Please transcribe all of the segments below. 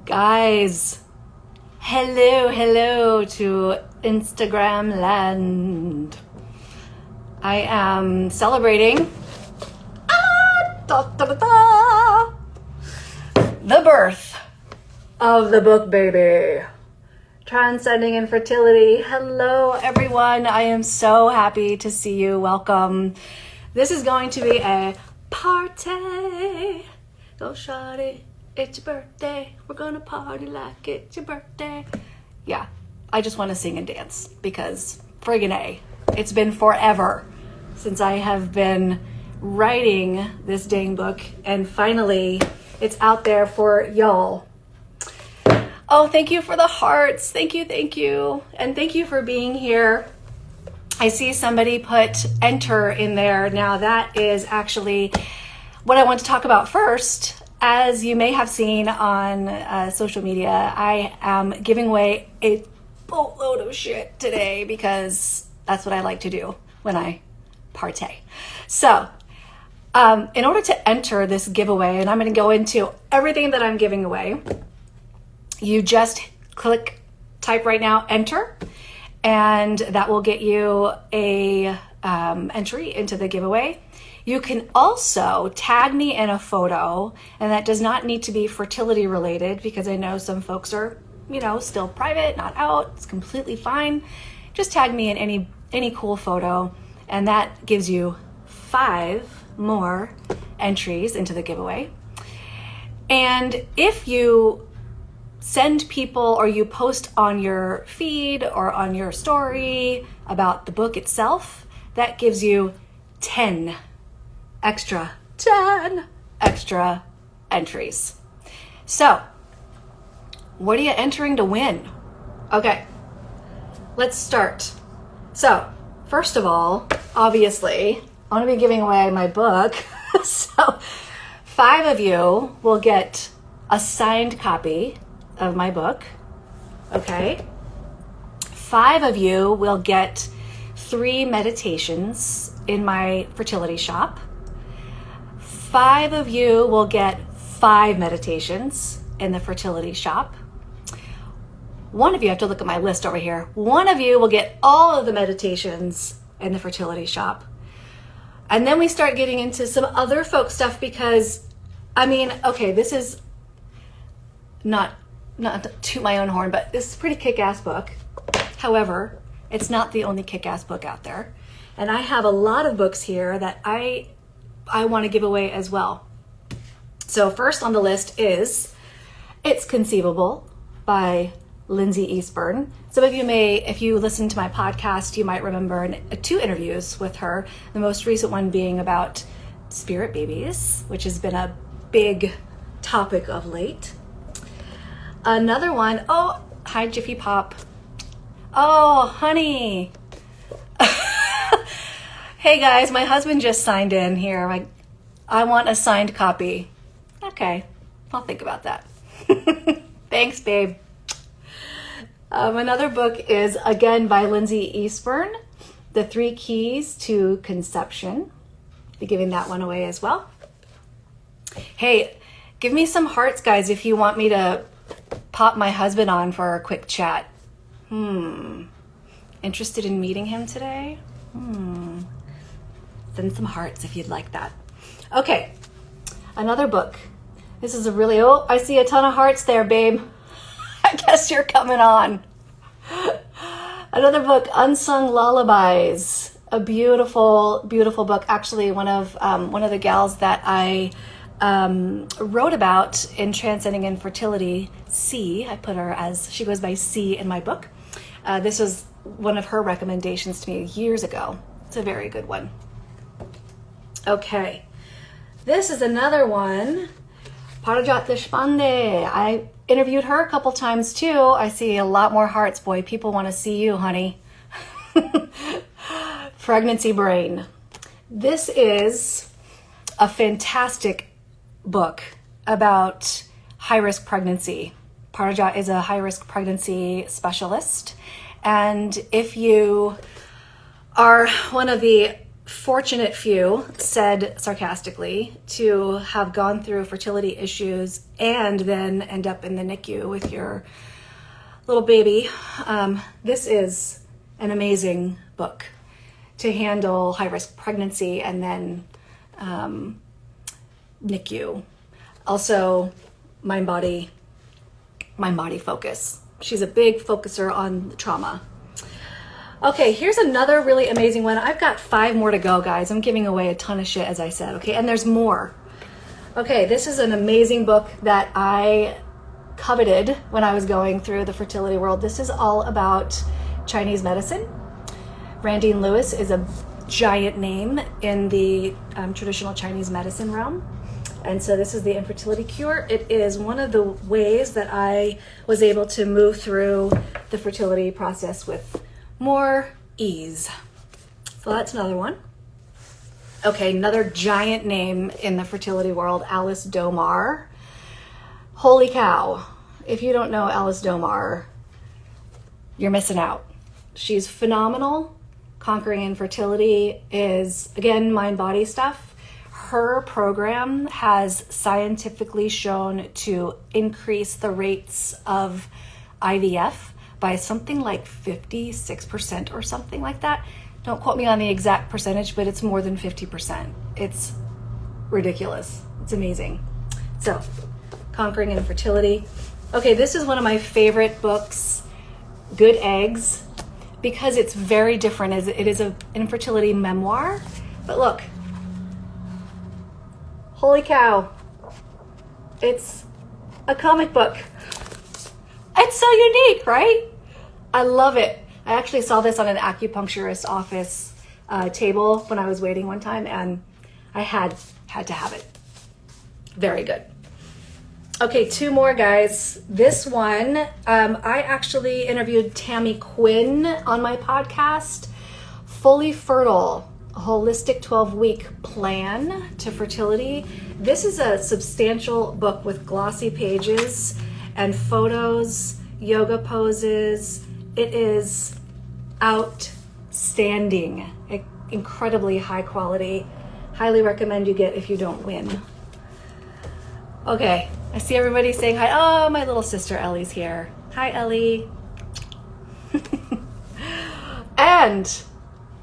Guys, hello to Instagram land. I am celebrating the birth of the book, baby. Transcending Infertility. Hello, everyone. I am so happy to see you. Welcome. This is going to be a party. Go shawty. It's your birthday. We're gonna party like it's your birthday. Yeah, I just want to sing and dance because friggin' A. It's been forever since I have been writing this dang book, and finally it's out there for y'all. Oh, thank you for the hearts. Thank you. And thank you for being here. I see somebody put enter in there. Now that is actually what I want to talk about first. As you may have seen on social media, I am giving away a boatload of shit today because that's what I like to do when I partay. So, in order to enter this giveaway, and I'm going to go into everything that I'm giving away, you just type right now, enter, and that will get you a entry into the giveaway. You can also tag me in a photo, and that does not need to be fertility related because I know some folks are, still private, not out. It's completely fine. Just tag me in any cool photo, and that gives you 5 more entries into the giveaway. And if you send people or you post on your feed or on your story about the book itself, that gives you 10 extra entries. So, what are you entering to win? Okay, let's start. So, first of all, obviously, I'm going to be giving away my book. So, 5 of you will get a signed copy of my book. Okay. 5 of you will get 3 meditations in my fertility shop. 5 of you will get 5 meditations in the fertility shop. 1 of you, I have to look at my list over here. 1 of you will get all of the meditations in the fertility shop. And then we start getting into some other folk stuff because, this is not to toot my own horn, but this is a pretty kick-ass book. However, it's not the only kick-ass book out there. And I have a lot of books here that I want to give away as well. So first on the list is It's Conceivable by Lindsay Eastburn. Some of you if you listen to my podcast, you might remember 2 interviews with her. The most recent one being about spirit babies, which has been a big topic of late. Another one, oh, hi Jiffy Pop. Oh, honey. Hey guys, my husband just signed in here. I want a signed copy. Okay, I'll think about that. Thanks, babe. Another book is, again, by Lindsay Eastburn, The 3 Keys to Conception. I'll be giving that one away as well. Hey, give me some hearts, guys, if you want me to pop my husband on for a quick chat. Interested in meeting him today? Send some hearts if you'd like that. Okay, another book. This is I see a ton of hearts there, babe. I guess you're coming on. Another book, Unsung Lullabies. A beautiful, beautiful book. Actually, one of the gals that I wrote about in Transcending Infertility, C. I put her she goes by C in my book. This was one of her recommendations to me years ago. It's a very good one. Okay, this is another one. Parajat Deshpande. I interviewed her a couple times too. I see a lot more hearts. Boy, people want to see you, honey. Pregnancy Brain. This is a fantastic book about high-risk pregnancy. Parajat is a high-risk pregnancy specialist. And if you are one of the fortunate few said sarcastically to have gone through fertility issues and then end up in the NICU with your little baby. This is an amazing book to handle high-risk pregnancy and then NICU. Also, mind body focus. She's a big focuser on trauma. Okay, here's another really amazing one. I've got 5 more to go, guys. I'm giving away a ton of shit, as I said, okay? And there's more. Okay, this is an amazing book that I coveted when I was going through the fertility world. This is all about Chinese medicine. Randine Lewis is a giant name in the traditional Chinese medicine realm. And so this is the infertility cure. It is one of the ways that I was able to move through the fertility process with more ease. So that's another one. Okay, another giant name in the fertility world, Alice Domar. Holy cow. If you don't know Alice Domar, you're missing out. She's phenomenal. Conquering Infertility is, again, mind-body stuff. Her program has scientifically shown to increase the rates of IVF by something like 56% or something like that. Don't quote me on the exact percentage, but it's more than 50%. It's ridiculous. It's amazing. So, Conquering Infertility. Okay, this is one of my favorite books, Good Eggs, because it's very different. It is an infertility memoir. But look, holy cow, it's a comic book. It's so unique, right? I love it. I actually saw this on an acupuncturist office table when I was waiting one time, and I had to have it. Very good. Okay, 2 more, guys. This one, I actually interviewed Tammy Quinn on my podcast. Fully Fertile, a holistic 12-week plan to fertility. This is a substantial book with glossy pages and photos, yoga poses. It is outstanding, incredibly high quality. Highly recommend you get if you don't win. Okay, I see everybody saying hi. Oh, my little sister Ellie's here. Hi, Ellie. And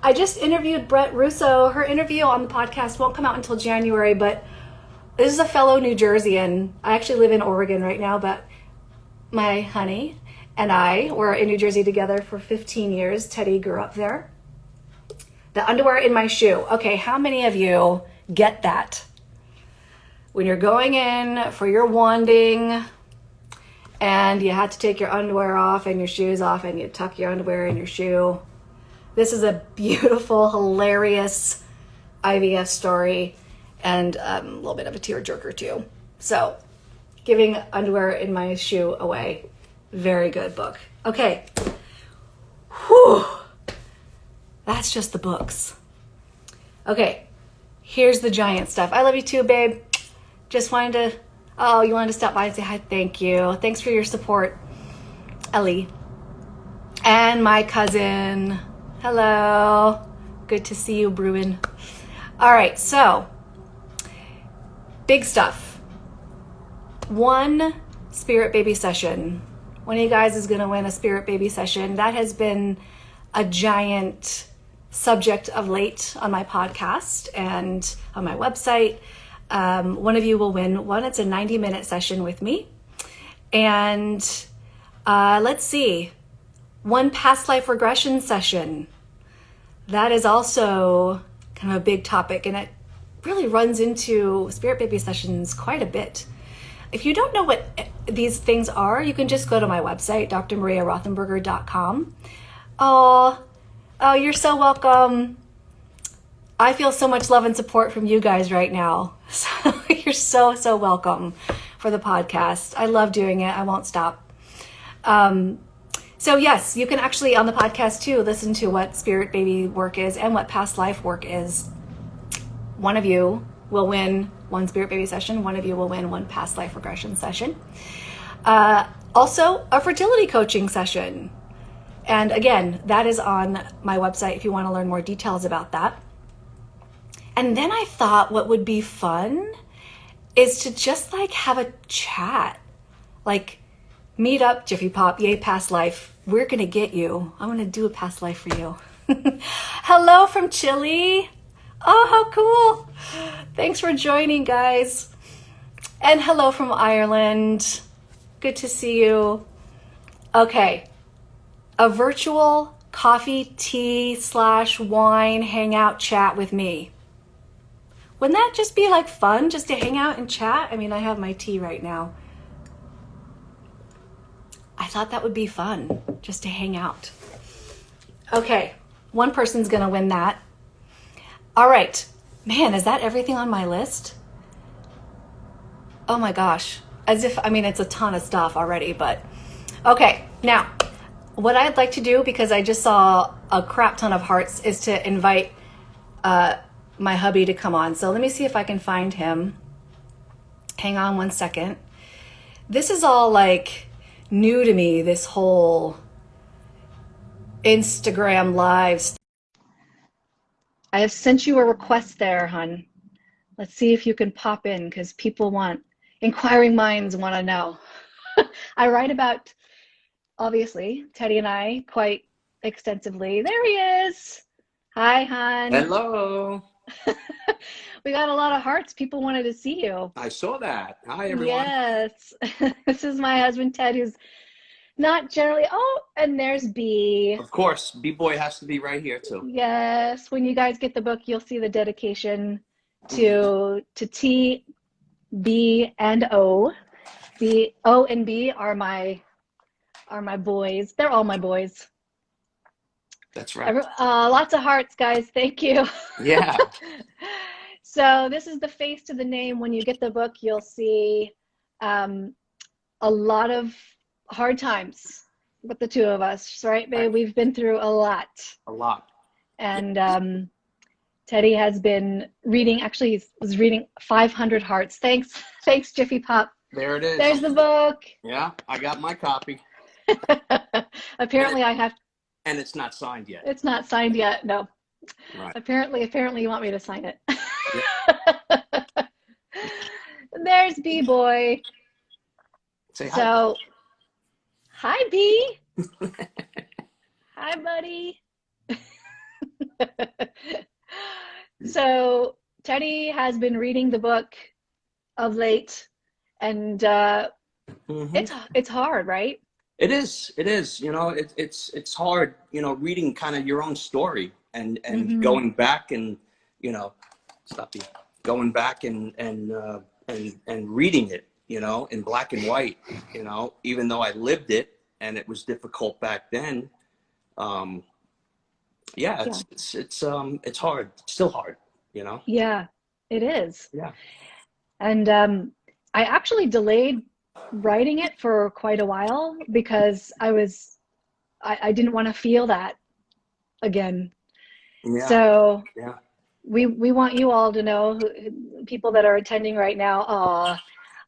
I just interviewed Brett Russo. Her interview on the podcast won't come out until January, but this is a fellow New Jerseyan. I actually live in Oregon right now, but my honey and I were in New Jersey together for 15 years. Teddy grew up there. The underwear in my shoe. Okay, how many of you get that? When you're going in for your wanding and you had to take your underwear off and your shoes off and you tuck your underwear in your shoe. This is a beautiful, hilarious IVF story and a little bit of a tearjerker too. So, Giving Underwear in My Shoe Away. Very good book. Okay. Whew. That's just the books. Okay. Here's the giant stuff. I love you too, babe. Just wanted to, you wanted to stop by and say hi. Thank you. Thanks for your support, Ellie. And my cousin. Hello. Good to see you, Bruin. All right, so big stuff. 1 spirit baby session. One of you guys is going to win a spirit baby session. That has been a giant subject of late on my podcast and on my website. One of you will win one. It's a 90-minute session with me. And let's see, 1 past life regression session. That is also kind of a big topic, and it really runs into spirit baby sessions quite a bit. If you don't know what these things are, you can just go to my website, drmariarothenberger.com. Oh, you're so welcome. I feel so much love and support from you guys right now. So you're so welcome for the podcast. I love doing it. I won't stop. So yes, you can actually on the podcast too listen to what spirit baby work is and what past life work is. One of you will win 1 spirit baby session. One of you will win 1 past life regression session. Also a fertility coaching session. And again, that is on my website if you want to learn more details about that. And then I thought what would be fun is to just like have a chat. Like, meet up, Jiffy Pop, yay, past life. We're gonna get you. I'm gonna do a past life for you. Hello from Chile. Oh, how cool. Thanks for joining, guys. And hello from Ireland. Good to see you. Okay, a virtual coffee, tea / wine hangout chat with me. Wouldn't that just be like fun just to hang out and chat? I mean, I have my tea right now. I thought that would be fun just to hang out. Okay, one person's gonna win that. All right, man, is that everything on my list? Oh my gosh, as if, I mean, it's a ton of stuff already, but okay. Now, what I'd like to do, because I just saw a crap ton of hearts, is to invite my hubby to come on. So let me see if I can find him. Hang on one second. This is all like new to me, this whole Instagram live. I have sent you a request there, hun. Let's see if you can pop in, because people want, inquiring minds want to know. I write about, obviously, Teddy and I quite extensively. There he is. Hi, hun. Hello. We got a lot of hearts. People wanted to see you. I saw that. Hi, everyone. Yes. This is my husband, Ted, who's not generally, oh, and there's B. Of course, B-Boy has to be right here, too. Yes. When you guys get the book, you'll see the dedication to T, B, and O. The O and B are my boys. They're all my boys. That's right. Lots of hearts, guys. Thank you. Yeah. So this is the face to the name. When you get the book, you'll see a lot of hard times with the two of us, right, babe? Right. We've been through a lot. A lot. And Teddy has been reading, actually he was reading 500 hearts. Thanks, Jiffy Pop. There it is. There's the book. Yeah, I got my copy. Apparently I have. And it's not signed yet. It's not signed yet, no. Right. Apparently you want me to sign it. Yeah. There's B-Boy. Say hi. So, hi, B. Hi, buddy. So, Teddy has been reading the book of late, and it's hard, right? It is. You know, it's hard, you know, reading kind of your own story and going back and, you know, going back and reading it, you know, in black and white, you know, even though I lived it and it was difficult back then. Yeah, it's hard. It's still hard, you know? Yeah, it is. Yeah. And I actually delayed writing it for quite a while because I didn't want to feel that again. Yeah. So yeah. We want you all to know, people that are attending right now,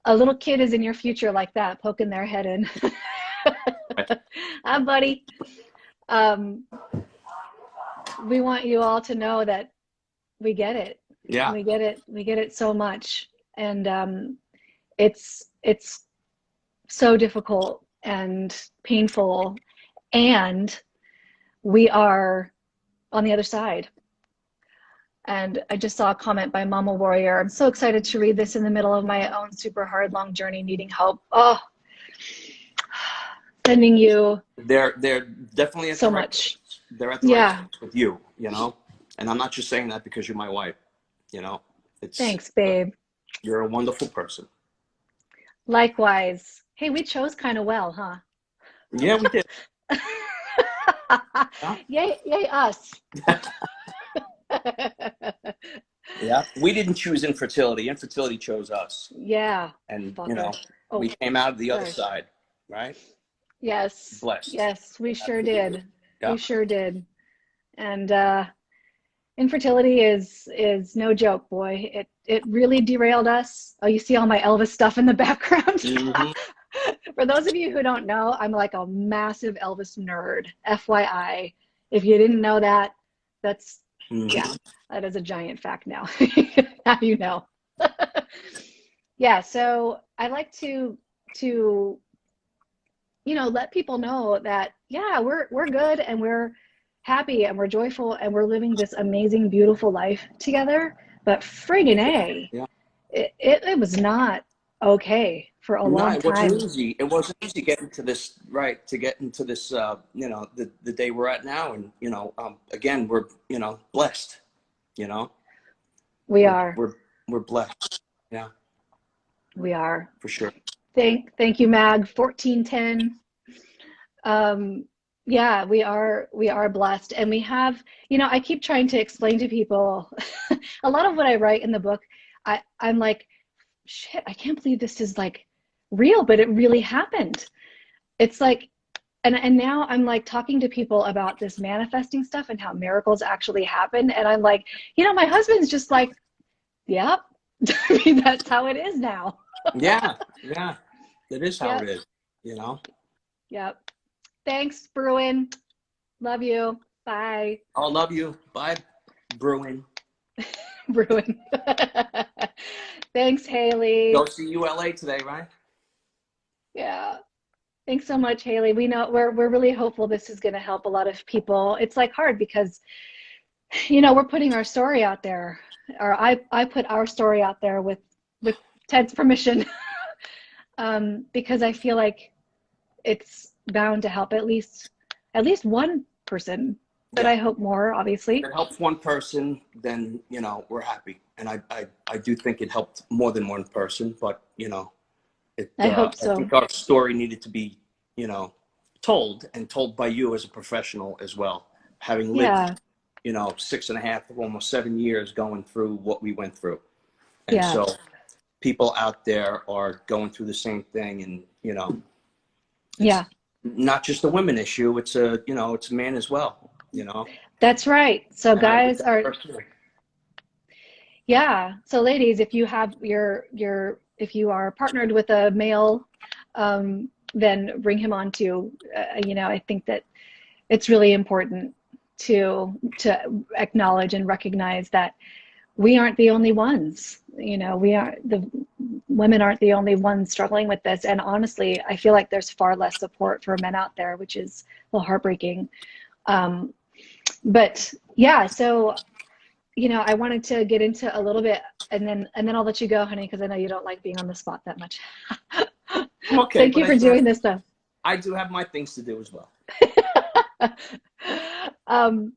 a little kid is in your future like that, poking their head in. Hi, buddy. We want you all to know that we get it. Yeah. We get it so much. And it's so difficult and painful, and we are on the other side. And I just saw a comment by Mama Warrior. I'm so excited to read this in the middle of my own super hard, long journey, needing help. Oh, sending you. They're definitely at so the right much. place. They're at the right place with you, you know? And I'm not just saying that because you're my wife, you know? Thanks, babe. You're a wonderful person. Likewise. Hey, we chose kind of well, huh? Yeah, we did. Yay, us. Yeah, we didn't choose infertility. Infertility chose us. Yeah. And, you know, we came out of the other side, right? Yes. Blessed. Yes, we sure did. Yeah. We sure did. And infertility is no joke, boy. It really derailed us. Oh, you see all my Elvis stuff in the background? Mm-hmm. For those of you who don't know, I'm like a massive Elvis nerd, FYI. If you didn't know that, that's Yeah, that is a giant fact now. Now you know. Yeah, so I like to let people know that yeah, we're good and we're happy and we're joyful and we're living this amazing, beautiful life together. But friggin' A, Yeah. it was not okay for a No, long it wasn't time. easy. It wasn't easy getting to this, right? To get into this, the day we're at now, and again, we're blessed. You know, We we're are. we're we're blessed. Yeah, We are. for sure. Thank you, Mag 1410. Um, yeah, we are blessed, and we have, I keep trying to explain to people a lot of what I write in the book. I'm like, shit, I can't believe this is like real, but it really happened. It's like, and now I'm like talking to people about this manifesting stuff and how miracles actually happen, and I'm like, my husband's just like, yep. I mean, that's how it is now. Yeah, yeah, it is how it Yep, is. You know. yep. Thanks, Bruin. Love you. Bye, I love you. Bye, Bruin. Bruin. Thanks, Go Haley. see ULA today, right? Yeah. Thanks so much, Haley. We know we're really hopeful this is going to help a lot of people. It's like hard because we're putting our story out there, or I put our story out there with Ted's permission, because I feel like it's bound to help at least one person, but Yeah. I hope more, If obviously. it helps one person, then we're happy. And I do think it helped more than one person, but I hope I so. think our story needed to be, told, and told by you as a professional as well, having lived, Yeah. 6.5, almost 7 years going through what we went through. And Yeah. so people out there are going through the same thing, and it's Yeah. not just a women issue. It's a man as well. That's right. So And I lived guys that are, personally. yeah. So ladies, if you have if you are partnered with a male, then bring him on too. I think that it's really important to acknowledge and recognize that we aren't the only ones. The women aren't the only ones struggling with this. And honestly, I feel like there's far less support for men out there, which is a little heartbreaking. But yeah, so I wanted to get into a little bit, and then I'll let you go, honey, because I know you don't like being on the spot that much. I'm okay, Thank but you for doing this stuff. I do have my things to do as well. um,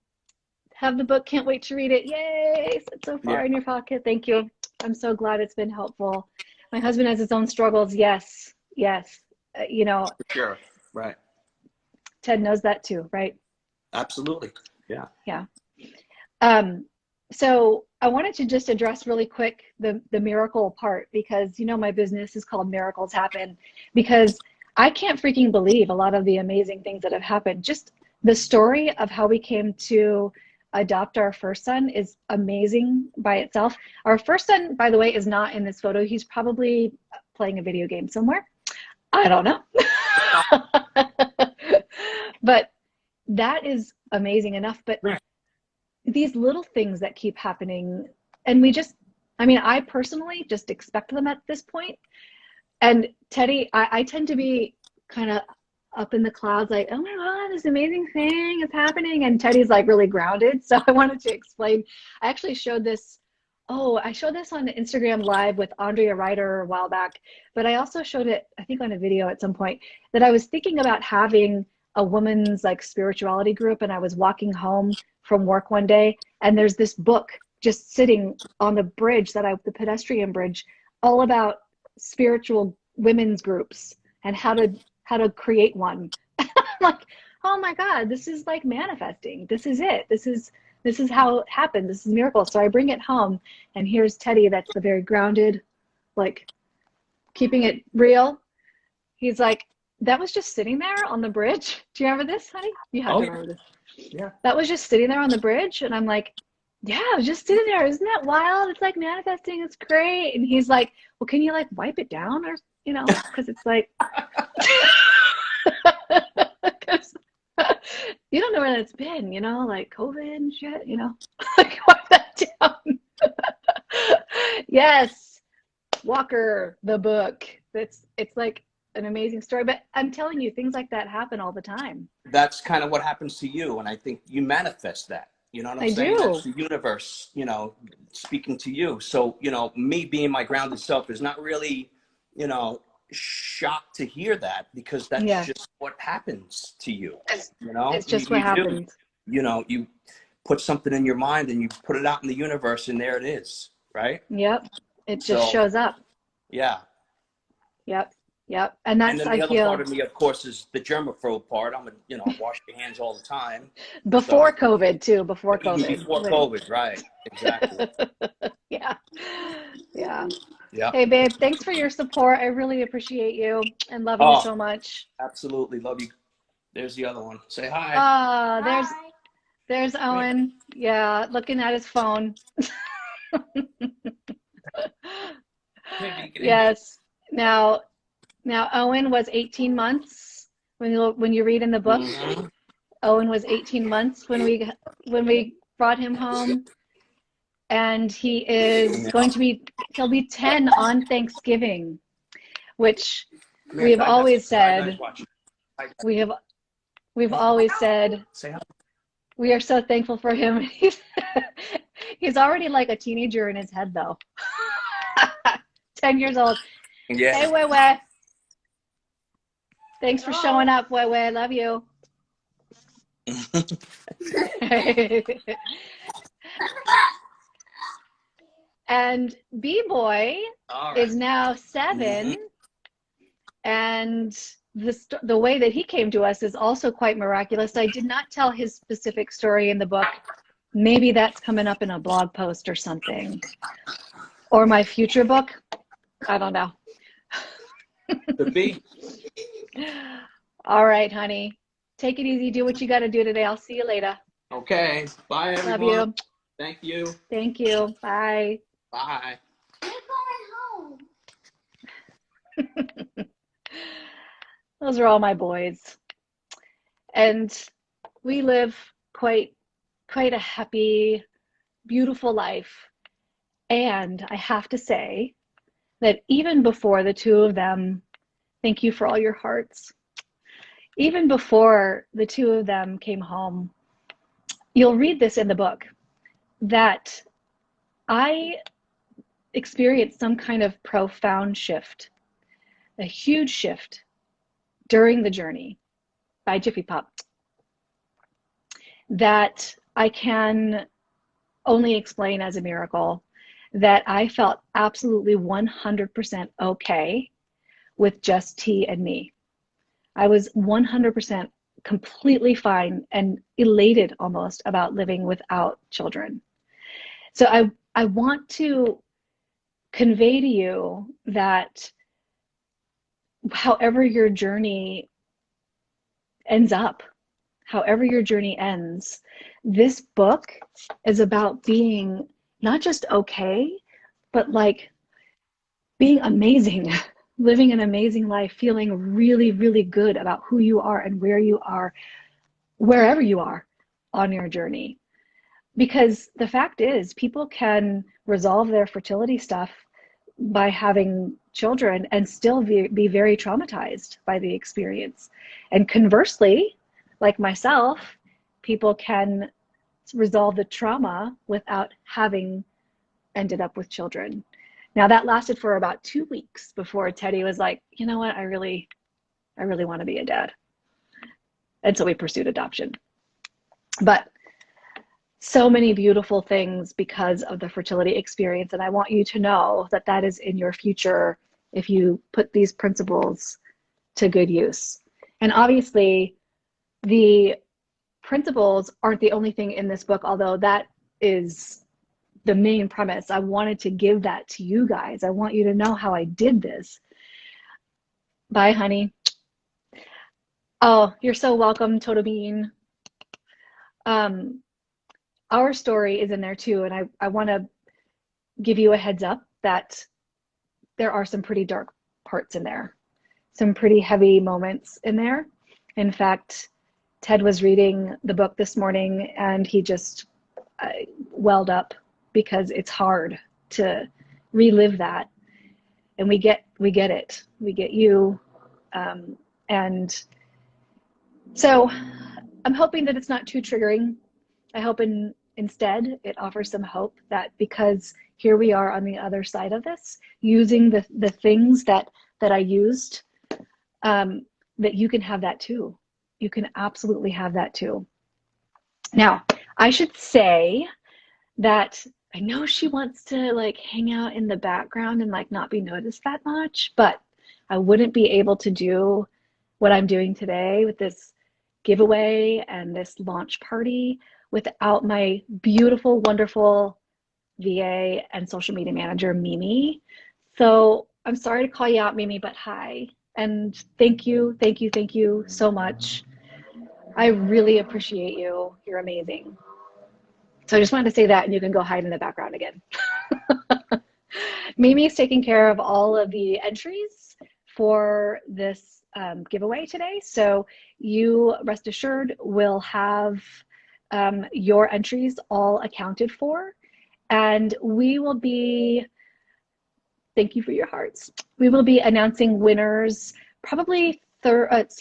have the book, can't wait to read it. Yay! It's so Yeah, far in your pocket. Thank you. I'm so glad it's been helpful. My husband has his own struggles. Yes, yes. for sure. Right. Ted knows that too, right? Absolutely. Yeah. Yeah. So I wanted to just address really quick the miracle part, because my business is called Miracles Happen, because I can't freaking believe a lot of the amazing things that have happened. Just the story of how we came to adopt our first son is amazing by itself. Our first son, by the way, is not in this photo. He's probably playing a video game somewhere. I don't know. But that is amazing enough. But Yeah. these little things that keep happening, and I personally just expect them at this point. And Teddy, I tend to be kind of up in the clouds, like, oh my God, this amazing thing is happening. And Teddy's like really grounded. So I wanted to explain. I actually showed this. Oh, I showed this on Instagram Live with Andrea Ryder a while back, but I also showed it, I think, on a video at some point, that I was thinking about having a woman's like spirituality group. And I was walking home from work one day, and there's this book just sitting on the bridge, the pedestrian bridge, all about spiritual women's groups and how to create one. I'm like, oh my God, this is like manifesting. This is it. This is how it happened. This is a miracle. So I bring it home, and here's Teddy. That's the very grounded, like keeping it real. He's like, that was just sitting there on the bridge. Do you remember this, honey? You have Oh, to yeah. remember this. Yeah. That was just sitting there on the bridge. And I'm like, yeah, I was just sitting there. Isn't that wild? It's like manifesting. It's great. And he's like, well, can you like wipe it down, or, because it's like, You don't know where that's been, like COVID and shit, like wipe that down. Yes, Walker, the book. It's like an amazing story. But I'm telling you, things like that happen all the time. That's kind of what happens to you, and I think you manifest that. You know what I'm I saying? That's do. the universe, speaking to you. So, me being my grounded self is not really, shocked to hear that, because that's Yeah. just what happens to you. It's, You know, it's you, just what you do. happens. You put something in your mind and you put it out in the universe, and there it is, right? Yep. It just So, shows up. yeah. Yep. Yep. And And that's, then I the other part feel, of me, of course, is the germaphobe part. Wash your hands all the time. before So, COVID too, before even COVID. before Like, COVID, right? Exactly. yeah. Yeah. Yeah. Hey, babe, thanks for your support. I really appreciate you and love you Oh, so much. absolutely. Love you. There's the other one. Say hi. Ah, there's Come here. Owen. Yeah, looking at his phone. Come here, baby. Get in here. Yes. Now, Owen was 18 months when you read in the book. Mm-hmm. Owen was 18 months when we brought him home, and Yeah. he'll be 10 on Thanksgiving, which Come here, we have guys. always Guys, said watch. Hi. we've always said Say hi. we are so thankful for him. He's already like a teenager in his head though. 10 years old. Hey, Yeah. Wei. Thanks for showing up, Wei. Love you. And B-Boy All right. is now Mm-hmm. 7, and the way that he came to us is also quite miraculous. I did not tell his specific story in the book. Maybe that's coming up in a blog post or something, or my future book. I don't know. Could be. All right, honey. Take it easy. Do what you got to do today. I'll see you later. Okay. Bye, Love everyone. you. Thank you. Thank you. Bye. Bye. Those are all my boys. And we live quite a happy, beautiful life. And I have to say that even before the two of them, thank you for all your hearts. Even before the two of them came home, you'll read this in the book, that I experienced some kind of profound shift, a huge shift during the journey by Jiffy Pop that I can only explain as a miracle, that I felt absolutely 100% okay with just T and me. I was 100% completely fine and elated almost about living without children. So I want to convey to you that however your journey ends up, however your journey ends, this book is about being not just okay, but like being amazing, living an amazing life, feeling really, really good about who you are and where you are, wherever you are on your journey. Because the fact is, people can resolve their fertility stuff by having children and still be very traumatized by the experience. And conversely, like myself, people can resolve the trauma without having ended up with children. Now that lasted for about 2 weeks before Teddy was like, you know what, I really want to be a dad. And so we pursued adoption. But so many beautiful things because of the fertility experience. And I want you to know that that is in your future if you put these principles to good use. And obviously, the principles aren't the only thing in this book, although that is the main premise. I wanted to give that to you guys. I want you to know how I did this. Bye, honey. Oh, you're so welcome, Toto Bean. Our story is in there too, and I want to give you a heads up that there are some pretty dark parts in there, some pretty heavy moments in there. In fact, Ted was reading the book this morning and he just welled up because it's hard to relive that. And we get it. We get you. And so I'm hoping that it's not too triggering. I hope instead it offers some hope that because here we are on the other side of this, using the things that I used, that you can have that too. You can absolutely have that too. Now, I should say that I know she wants to like hang out in the background and like not be noticed that much, but I wouldn't be able to do what I'm doing today with this giveaway and this launch party without my beautiful, wonderful VA and social media manager, Mimi. So I'm sorry to call you out, Mimi, but hi. And thank you so much. I really appreciate you. You're amazing. So I just wanted to say that, and you can go hide in the background again. Mimi is taking care of all of the entries for this giveaway today. So you rest assured will have your entries all accounted for. And we will be, thank you for your hearts. We will be announcing winners probably Thursday,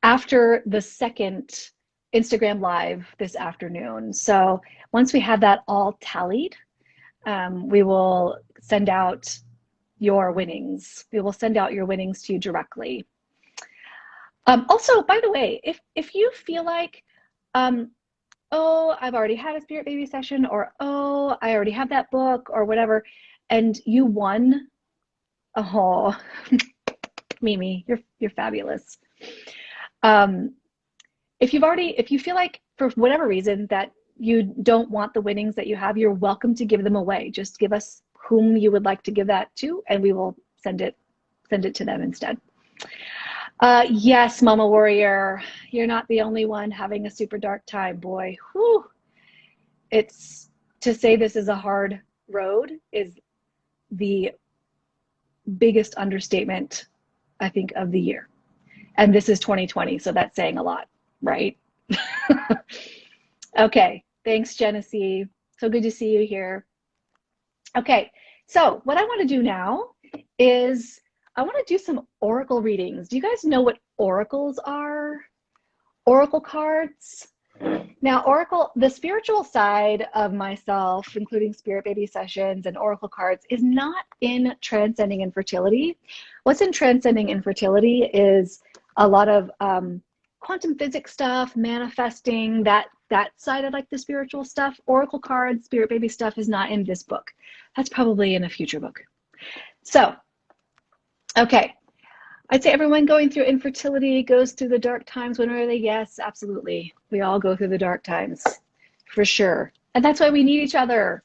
after the second Instagram live this afternoon. So once we have that all tallied, we will send out your winnings. We will send out your winnings to you directly. Also, by the way, if you feel like, oh, I've already had a Spirit Baby session, or oh, I already have that book, or whatever, and you won, oh, Mimi, you're fabulous. If you feel like for whatever reason that you don't want the winnings that you have, you're welcome to give them away. Just give us whom you would like to give that to, and we will send it to them instead. Yes, Mama Warrior, you're not the only one having a super dark time, boy. Whew. It's to say this is a hard road is the biggest understatement, I think, of the year. And this is 2020, so that's saying a lot, right? Okay, thanks, Genesee. So good to see you here. Okay, so what I want to do now is I want to do some oracle readings. Do you guys know what oracles are? Oracle cards? Now, oracle, the spiritual side of myself, including Spirit Baby sessions and oracle cards, is not in Transcending Infertility. What's in Transcending Infertility is a lot of quantum physics stuff, manifesting, that side of like the spiritual stuff. Oracle cards, Spirit Baby stuff is not in this book. That's probably in a future book. So, okay. I'd say everyone going through infertility goes through the dark times. When are they? Yes, absolutely. We all go through the dark times, for sure. And that's why we need each other.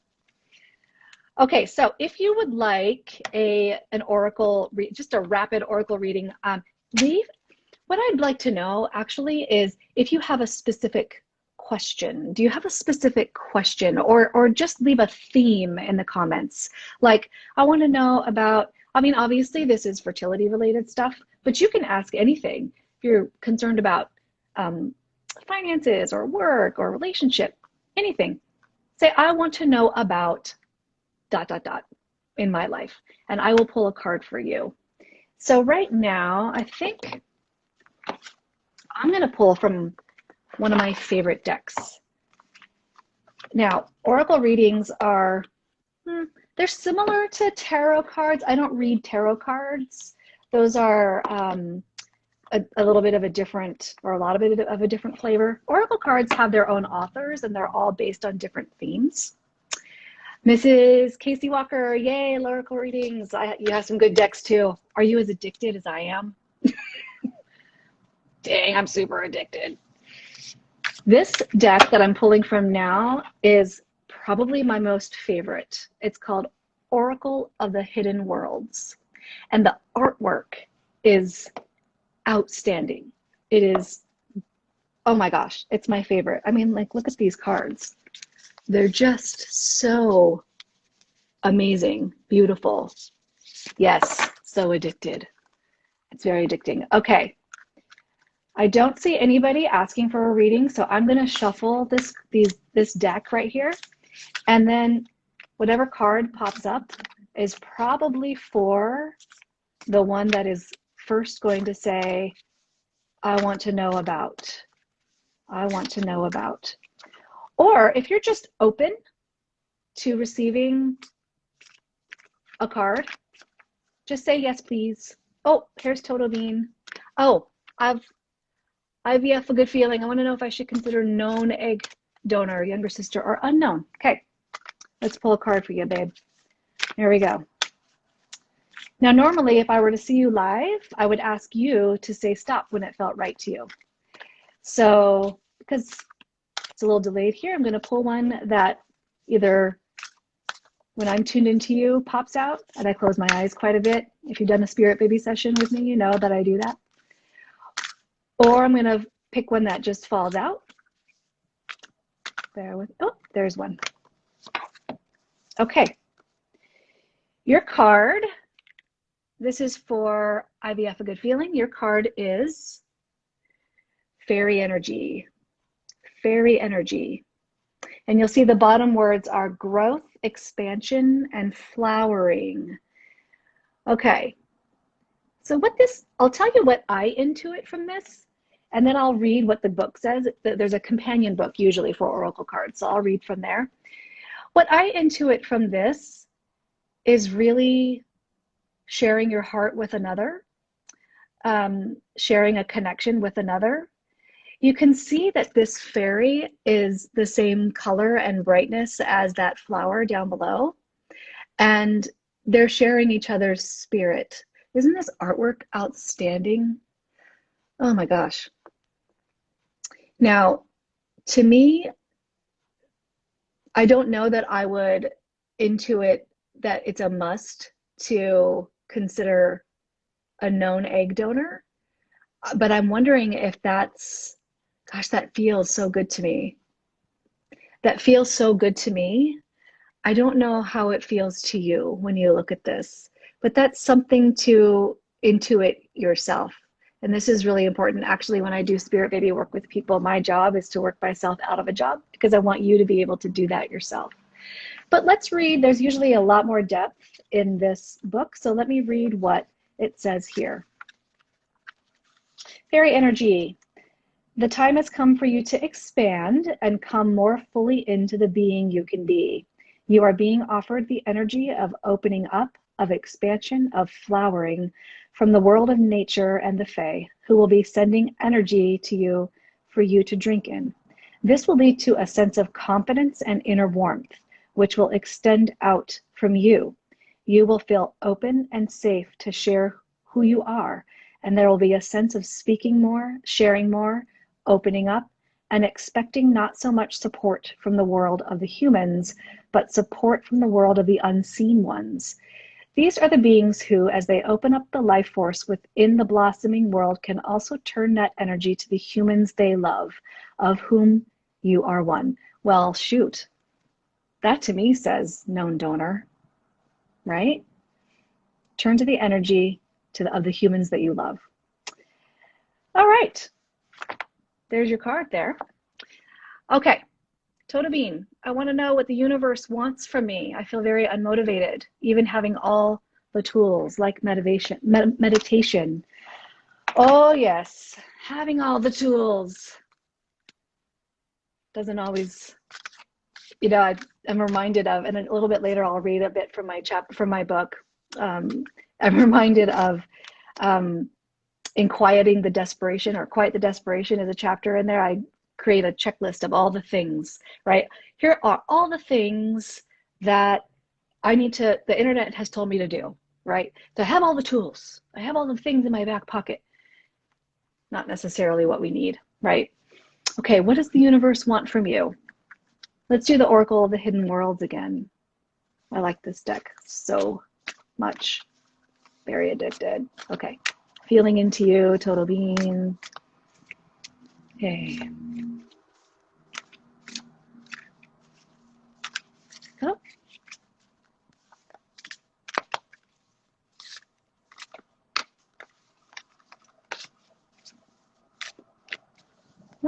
Okay, so if you would like an oracle, just a rapid oracle reading, what I'd like to know actually is if you have a specific question. Do you have a specific question, or just leave a theme in the comments? Like, I want to know about, I mean, obviously this is fertility related stuff, but you can ask anything. If you're concerned about finances or work or relationship, anything. Say, I want to know about ... in my life, and I will pull a card for you. So right now, I think I'm going to pull from one of my favorite decks. Now, oracle readings are, they're similar to tarot cards. I don't read tarot cards. Those are a little bit of a different, or a lot of it of a different flavor. Oracle cards have their own authors, and they're all based on different themes. Mrs. Casey Walker, yay, oracle readings. You have some good decks too. Are you as addicted as I am? Dang, I'm super addicted. This deck that I'm pulling from now is probably my most favorite. It's called Oracle of the Hidden Worlds. And the artwork is outstanding. It is, oh my gosh, it's my favorite. I mean, like, look at these cards. They're just so amazing, beautiful. Yes, so addicted. It's very addicting. Okay, I don't see anybody asking for a reading, so I'm going to shuffle this deck right here, and then whatever card pops up is probably for the one that is first going to say, I want to know about. I want to know about. Or if you're just open to receiving a card, just say yes, please. Oh, here's Total Bean. Oh, IVF, a good feeling. I want to know if I should consider known egg donor, younger sister, or unknown. Okay, let's pull a card for you, babe. Here we go. Now, normally, if I were to see you live, I would ask you to say stop when it felt right to you. So, because it's a little delayed here, I'm going to pull one that either when I'm tuned into you pops out, and I close my eyes quite a bit. If you've done a spirit baby session with me, you know that I do that. Or I'm going to pick one that just falls out. Oh, there's one. Okay. Your card, this is for IVF, a good feeling. Your card is Fairy Energy. Fairy Energy. And you'll see the bottom words are growth, expansion, and flowering. Okay. So I'll tell you what I intuit from this, and then I'll read what the book says. There's a companion book usually for oracle cards, so I'll read from there. What I intuit from this is really sharing your heart with another, sharing a connection with another. You can see that this fairy is the same color and brightness as that flower down below, and they're sharing each other's spirit. Isn't this artwork outstanding? Oh my gosh. Now, to me, I don't know that I would intuit that it's a must to consider a known egg donor, but I'm wondering if that's, gosh, that feels so good to me. That feels so good to me. I don't know how it feels to you when you look at this, but that's something to intuit yourself. And this is really important. Actually, when I do spirit baby work with people, my job is to work myself out of a job because I want you to be able to do that yourself. But let's read. There's usually a lot more depth in this book. So let me read what it says here. Fairy Energy. The time has come for you to expand and come more fully into the being you can be. You are being offered the energy of opening up, of expansion, of flowering from the world of nature and the Fae, who will be sending energy to you for you to drink in. This will lead to a sense of confidence and inner warmth, which will extend out from you. You will feel open and safe to share who you are, and there will be a sense of speaking more, sharing more, opening up, and expecting not so much support from the world of the humans, but support from the world of the unseen ones. These are the beings who, as they open up the life force within the blossoming world, can also turn that energy to the humans they love, of whom you are one. Well, shoot, that to me says known donor, right? Turn to the energy of the humans that you love. All right, there's your card there. Okay. Total Bean, I want to know what the universe wants from me. I feel very unmotivated, even having all the tools like meditation. Oh yes, having all the tools doesn't always, I'm reminded of, and a little bit later I'll read a bit from my book. I'm reminded of in Quieting the Desperation, or Quiet the Desperation is a chapter in there. I create a checklist of all the things, right? Here are all the things that the internet has told me to do, right? So I have all the tools. I have all the things in my back pocket. Not necessarily what we need, right? Okay, what does the universe want from you? Let's do the Oracle of the Hidden Worlds again. I like this deck so much. Very addicted. Okay, feeling into you, Total Bean. Okay. Oh.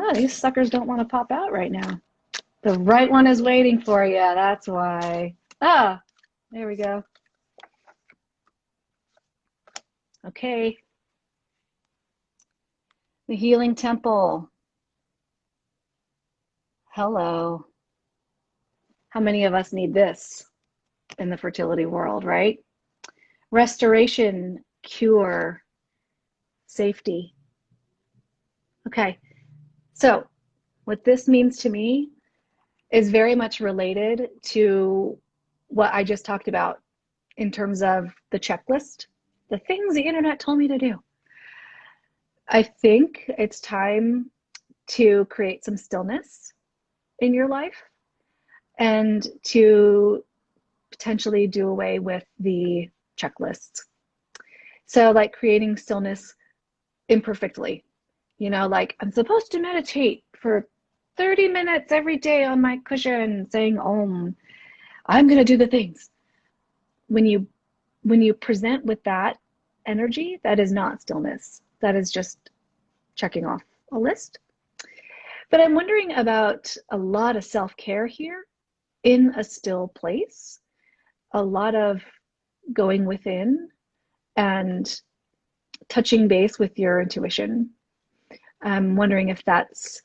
Oh, these suckers don't want to pop out right now. The right one is waiting for you. That's why. Ah, there we go. Okay. The Healing Temple. Hello. How many of us need this in the fertility world, right? Restoration, cure, safety. Okay. So what this means to me is very much related to what I just talked about in terms of the checklist, the things the internet told me to do. I think it's time to create some stillness in your life and to potentially do away with the checklists. So like creating stillness imperfectly, you know, like I'm supposed to meditate for 30 minutes every day on my cushion saying Om. I'm going to do the things. When you present with that energy, that is not stillness. That is just checking off a list. But I'm wondering about a lot of self-care here in a still place, a lot of going within and touching base with your intuition. I'm wondering if that's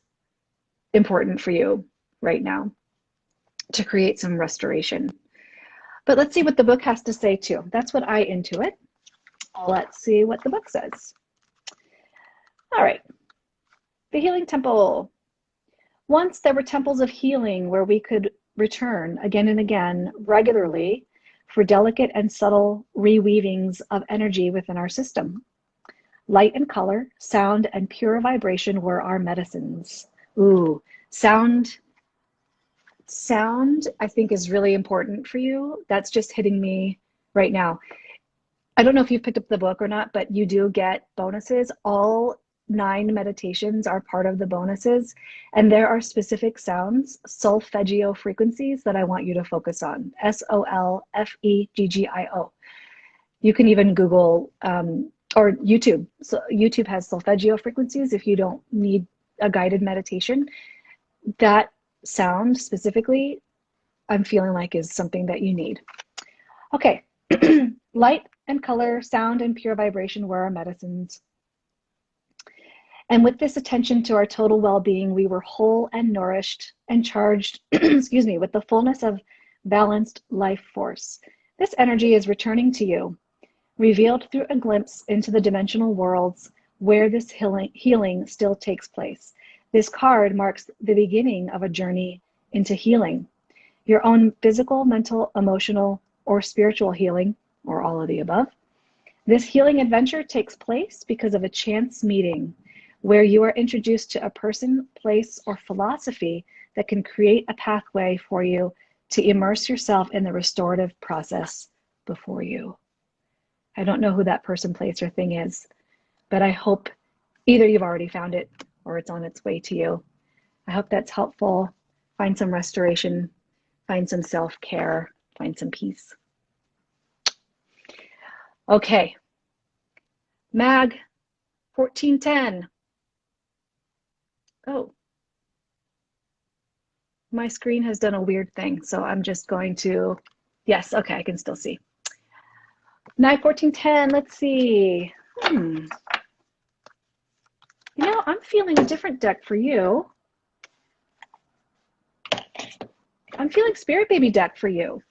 important for you right now to create some restoration. But let's see what the book has to say too. That's what I intuit. Let's see what the book says. All right. The Healing Temple. Once there were temples of healing where we could return again and again regularly for delicate and subtle reweavings of energy within our system. Light and color, sound and pure vibration were our medicines. Ooh, sound I think is really important for you. That's just hitting me right now. I don't know if you've picked up the book or not, but you do get bonuses. All 9 meditations are part of the bonuses, and there are specific sounds, solfeggio frequencies, that I want you to focus on. SOLFEGGIO. You can even Google or YouTube. So YouTube has solfeggio frequencies if you don't need a guided meditation. That sound specifically, I'm feeling like is something that you need. Okay. Light and color, sound and pure vibration were our medicines. And with this attention to our total well-being, we were whole and nourished and charged, excuse me, with the fullness of balanced life force. This energy is returning to you, revealed through a glimpse into the dimensional worlds where this healing still takes place. This card marks the beginning of a journey into healing. Your own physical, mental, emotional, or spiritual healing, or all of the above. This healing adventure takes place because of a chance meeting where you are introduced to a person, place, or philosophy that can create a pathway for you to immerse yourself in the restorative process before you. I don't know who that person, place, or thing is, but I hope either you've already found it or it's on its way to you. I hope that's helpful. Find some restoration, find some self-care, find some peace. Okay, Mag 1410. Oh, my screen has done a weird thing, so I'm just going to, yes, okay, I can still see. Mag 1410, let's see. You know, I'm feeling a different deck for you. I'm feeling Spirit Baby deck for you.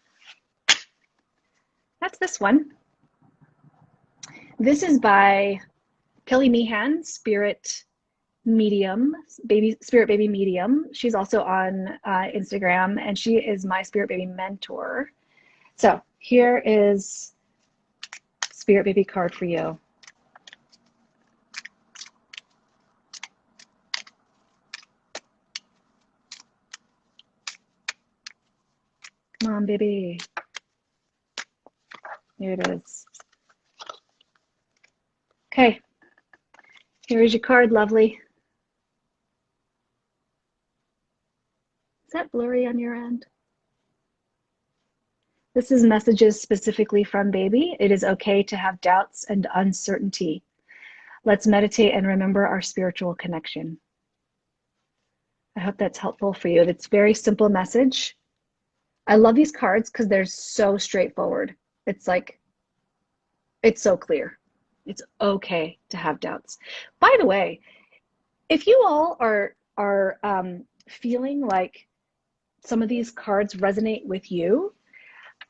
That's this one. This is by Kelly Meehan, Spirit Baby Medium. She's also on Instagram, and she is my Spirit Baby mentor. So here is Spirit Baby card for you. Come on, baby. Here it is. Okay. Here is your card, lovely. Is that blurry on your end? This is messages specifically from baby. It is okay to have doubts and uncertainty. Let's meditate and remember our spiritual connection. I hope that's helpful for you. It's a very simple message. I love these cards because they're so straightforward. It's like, it's so clear. It's okay to have doubts. By the way, if you all are feeling like some of these cards resonate with you,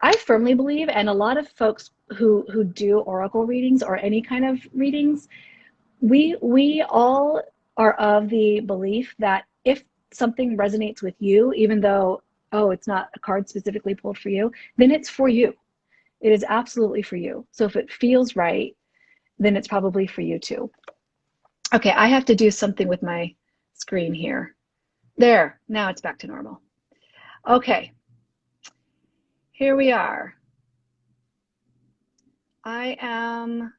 I firmly believe, and a lot of folks who do oracle readings or any kind of readings, we all are of the belief that if something resonates with you, even though, oh, it's not a card specifically pulled for you, then it's for you. It is absolutely for you. So if it feels right, then it's probably for you too. Okay, I have to do something with my screen here. There, now it's back to normal. Okay, here we are. I am,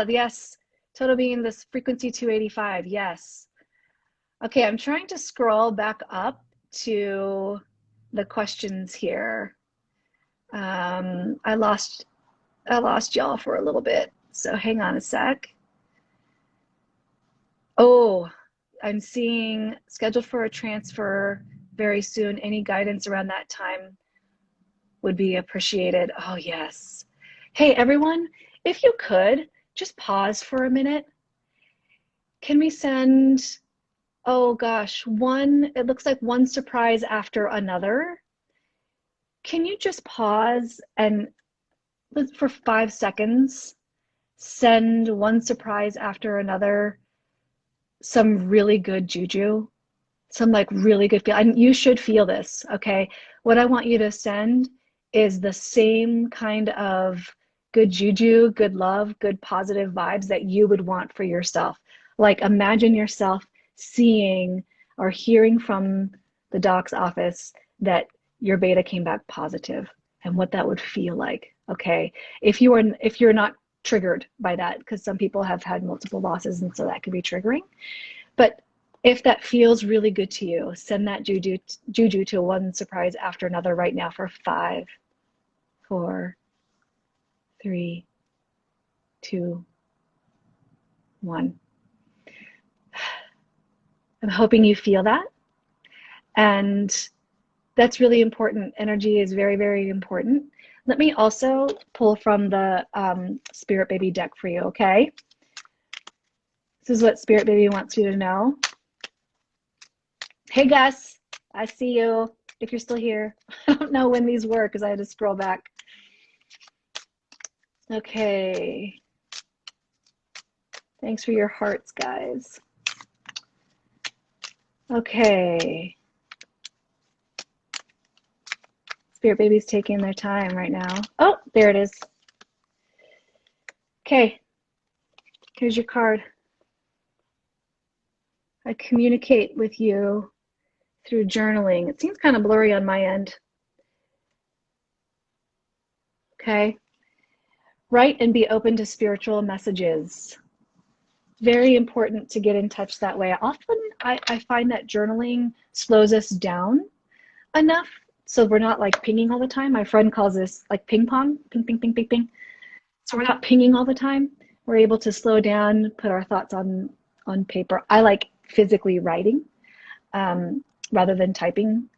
yes, total being this frequency 285, yes. Okay, I'm trying to scroll back up to the questions here. I lost y'all for a little bit, so hang on a sec. Oh, I'm seeing scheduled for a transfer very soon. Any guidance around that time would be appreciated. Oh, yes. Hey, everyone, if you could just pause for a minute. Can we send, oh gosh, it looks like one surprise after another. Can you just pause and for 5 seconds, send one surprise after another, some really good juju, some like really good feel. And you should feel this, okay? What I want you to send is the same kind of good juju, good love, good positive vibes that you would want for yourself. Like imagine yourself seeing or hearing from the doc's office that your beta came back positive and what that would feel like, okay? If you're not triggered by that, because some people have had multiple losses and so that could be triggering. But if that feels really good to you, send that juju to one surprise after another right now for 5, 4, 3, 2, 1. I'm hoping you feel that. And that's really important. Energy is very, very important. Let me also pull from the Spirit Baby deck for you, okay? This is what Spirit Baby wants you to know. Hey, Gus, I see you. If you're still here, I don't know when these were because I had to scroll back. Okay. Thanks for your hearts, guys. Okay. Spirit Baby's taking their time right now. Oh, there it is. Okay. Here's your card. I communicate with you through journaling. It seems kind of blurry on my end. Okay. Write and be open to spiritual messages. Very important to get in touch that way. Often I find that journaling slows us down enough so we're not like pinging all the time. My friend calls this like ping pong, ping, ping, ping, ping, ping. So we're not pinging all the time. We're able to slow down, put our thoughts on paper. I like physically writing rather than typing.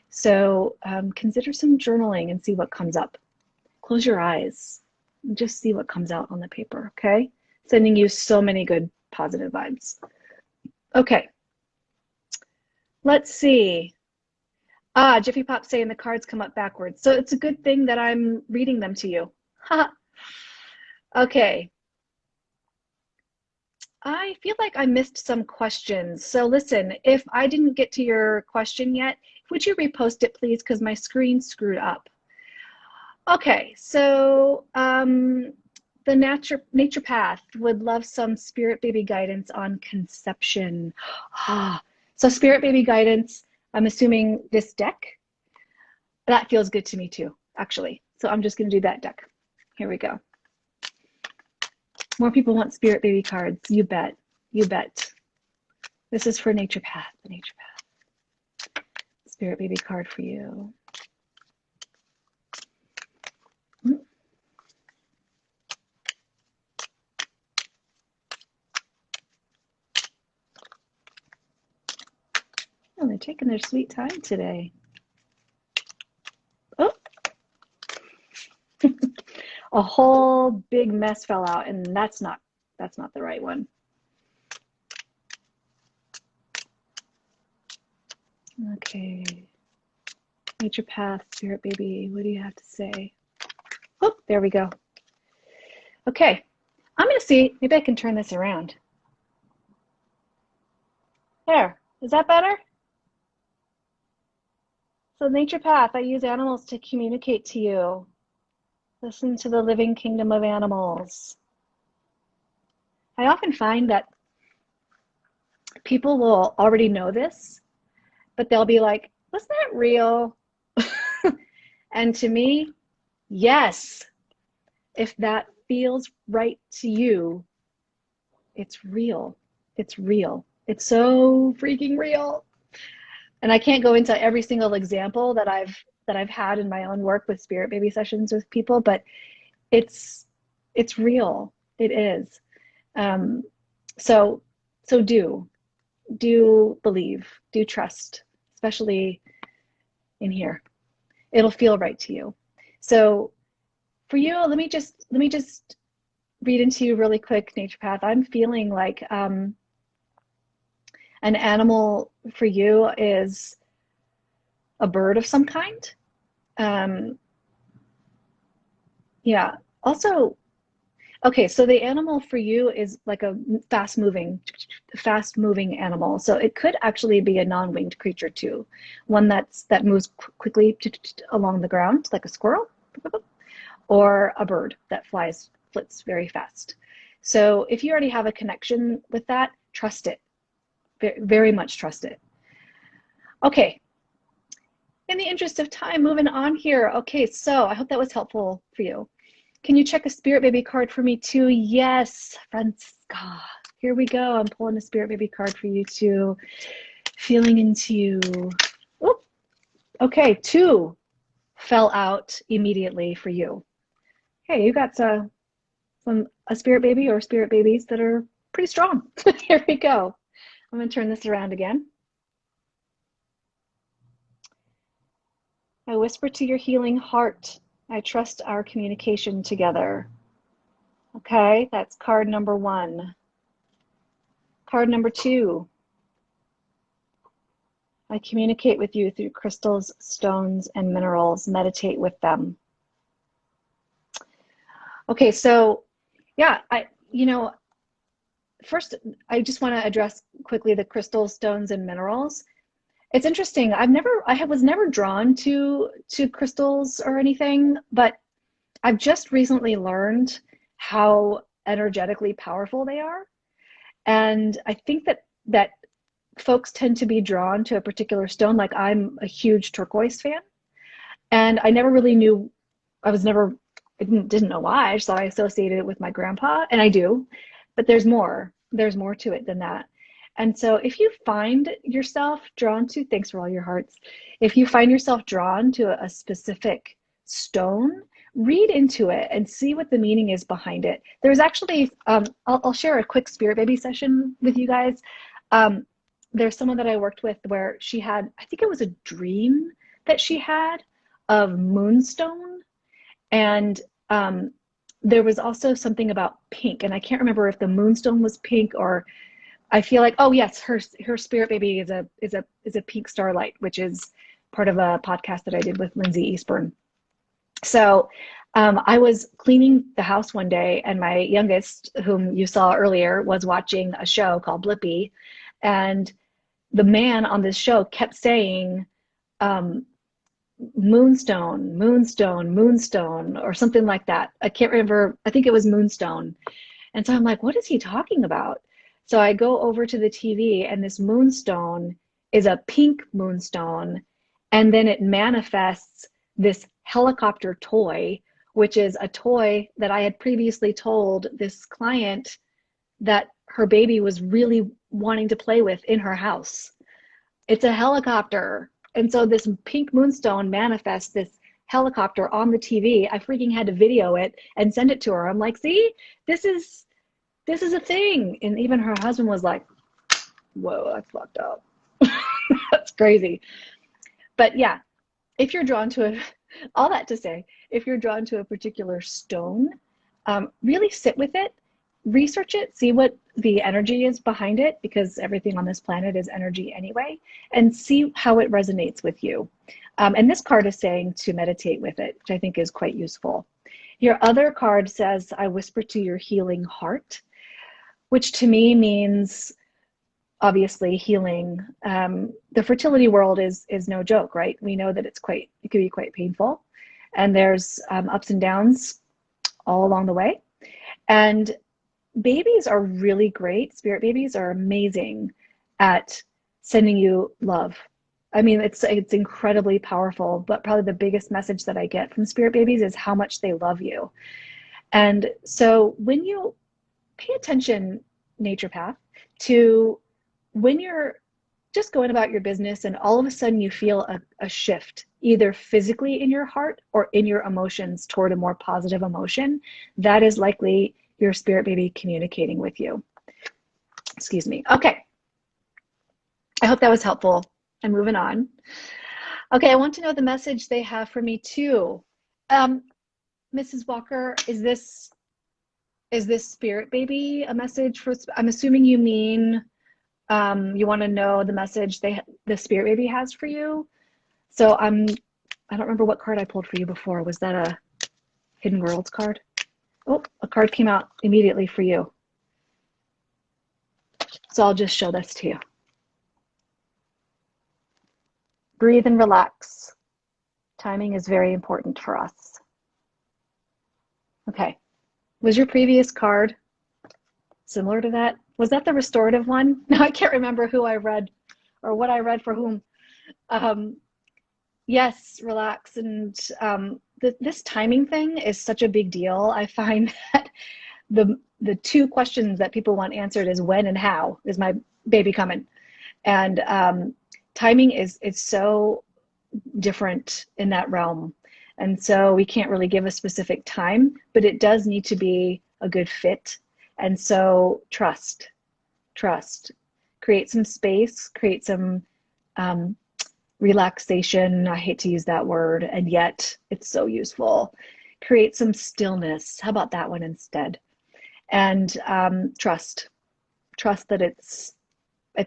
So consider some journaling and see what comes up. Close your eyes and just see what comes out on the paper, okay? Sending you so many good positive vibes. Okay, let's see. Jiffy Pop saying the cards come up backwards. So it's a good thing that I'm reading them to you. Okay. I feel like I missed some questions. So listen, if I didn't get to your question yet, would you repost it, please? Because my screen screwed up. Okay, so the nature path would love some Spirit Baby guidance on conception. So Spirit Baby guidance, I'm assuming this deck. That feels good to me too, actually. So I'm just going to do that deck. Here we go. More people want Spirit Baby cards. You bet. You bet. This is for Nature Path, the Nature Path. Spirit Baby card for you. taking their sweet time today. Oh, a whole big mess fell out, and that's not the right one. Okay. Nature Path, Spirit Baby, what do you have to say? Oh, there we go. Okay, I'm gonna see, maybe I can turn this around. There, is that better? So Nature Path, I use animals to communicate to you. Listen to the living kingdom of animals. I often find that people will already know this, but they'll be like, wasn't that real? And to me, yes, if that feels right to you, it's real. It's real. It's so freaking real. And I can't go into every single example that I've had in my own work with spirit baby sessions with people, but it's real. It is. So do believe, do trust, especially in here. It'll feel right to you. So for you, let me just read into you really quick, Nature Path. I'm feeling like an animal for you is a bird of some kind. Yeah. Also, okay, so the animal for you is like a fast-moving animal. So it could actually be a non-winged creature too, one that moves quickly along the ground, like a squirrel, or a bird that flits very fast. So if you already have a connection with that, trust it. Very much trust it. Okay. In the interest of time, moving on here. Okay, so I hope that was helpful for you. Can you check a spirit baby card for me too? Yes, Francisca. Here we go. I'm pulling a spirit baby card for you too. Feeling into you. Ooh. Okay, 2 fell out immediately for you. Hey, you got a spirit baby or spirit babies that are pretty strong. Here we go. I'm going to turn this around again. I whisper to your healing heart. I trust our communication together. Okay, that's card number 1. Card number 2. I communicate with you through crystals, stones, and minerals. Meditate with them. Okay, so yeah, first I just want to address quickly the crystals, stones, and minerals. It's interesting. I was never drawn to crystals or anything, but I've just recently learned how energetically powerful they are. And I think that folks tend to be drawn to a particular stone. Like I'm a huge turquoise fan, and I never really knew, I didn't know why. I just thought I associated it with my grandpa, and I do, but there's more to it than that. And so if you find yourself drawn to, thanks for all your hearts, if you find yourself drawn to a specific stone, read into it and see what the meaning is behind it. There's actually, I'll share a quick spirit baby session with you guys. There's someone that I worked with where she had, I think it was a dream that she had of moonstone. And there was also something about pink. And I can't remember if the moonstone was pink, or I feel like, oh yes, her spirit baby is a pink starlight, which is part of a podcast that I did with Lindsay Eastburn. So I was cleaning the house one day, and my youngest, whom you saw earlier, was watching a show called Blippi, and the man on this show kept saying, moonstone, moonstone, moonstone, or something like that. I can't remember. I think it was moonstone. And so I'm like, what is he talking about? So I go over to the TV, and this moonstone is a pink moonstone. And then it manifests this helicopter toy, which is a toy that I had previously told this client that her baby was really wanting to play with in her house. It's a helicopter. And so this pink moonstone manifests this helicopter on the TV. I freaking had to video it and send it to her. I'm like, see, this is a thing. And even her husband was like, whoa, that's fucked up. That's crazy. But yeah, if you're drawn to all that to say, if you're drawn to a particular stone, really sit with it, research it, see what the energy is behind it, because everything on this planet is energy anyway, and see how it resonates with you. And this card is saying to meditate with it, which I think is quite useful. Your other card says, I whisper to your healing heart, which to me means obviously healing. The fertility world is no joke, right? We know that it can be quite painful, and there's ups and downs all along the way. And babies are really great. Spirit babies are amazing at sending you love. I mean, it's incredibly powerful, but probably the biggest message that I get from spirit babies is how much they love you. And so when you pay attention, naturopath, to when you're just going about your business and all of a sudden you feel a shift, either physically in your heart or in your emotions toward a more positive emotion, that is likely your spirit baby communicating with you. Excuse me. Okay. I hope that was helpful. I'm moving on. Okay, I want to know the message they have for me too. Mrs. Walker, is this spirit baby a message for, I'm assuming you mean you want to know the message the spirit baby has for you. So I don't remember what card I pulled for you before. Was that a Hidden Worlds card? Oh, a card came out immediately for you. So I'll just show this to you. Breathe and relax. Timing is very important for us. Okay. Was your previous card similar to that? Was that the restorative one? No, I can't remember who I read or what I read for whom. Yes, relax. And this timing thing is such a big deal. I find that the two questions that people want answered is when and how is my baby coming? And timing is so different in that realm. And so we can't really give a specific time, but it does need to be a good fit. And so trust, create some space, create some relaxation. I hate to use that word, and yet it's so useful. Create some stillness. How about that one instead? And trust that it's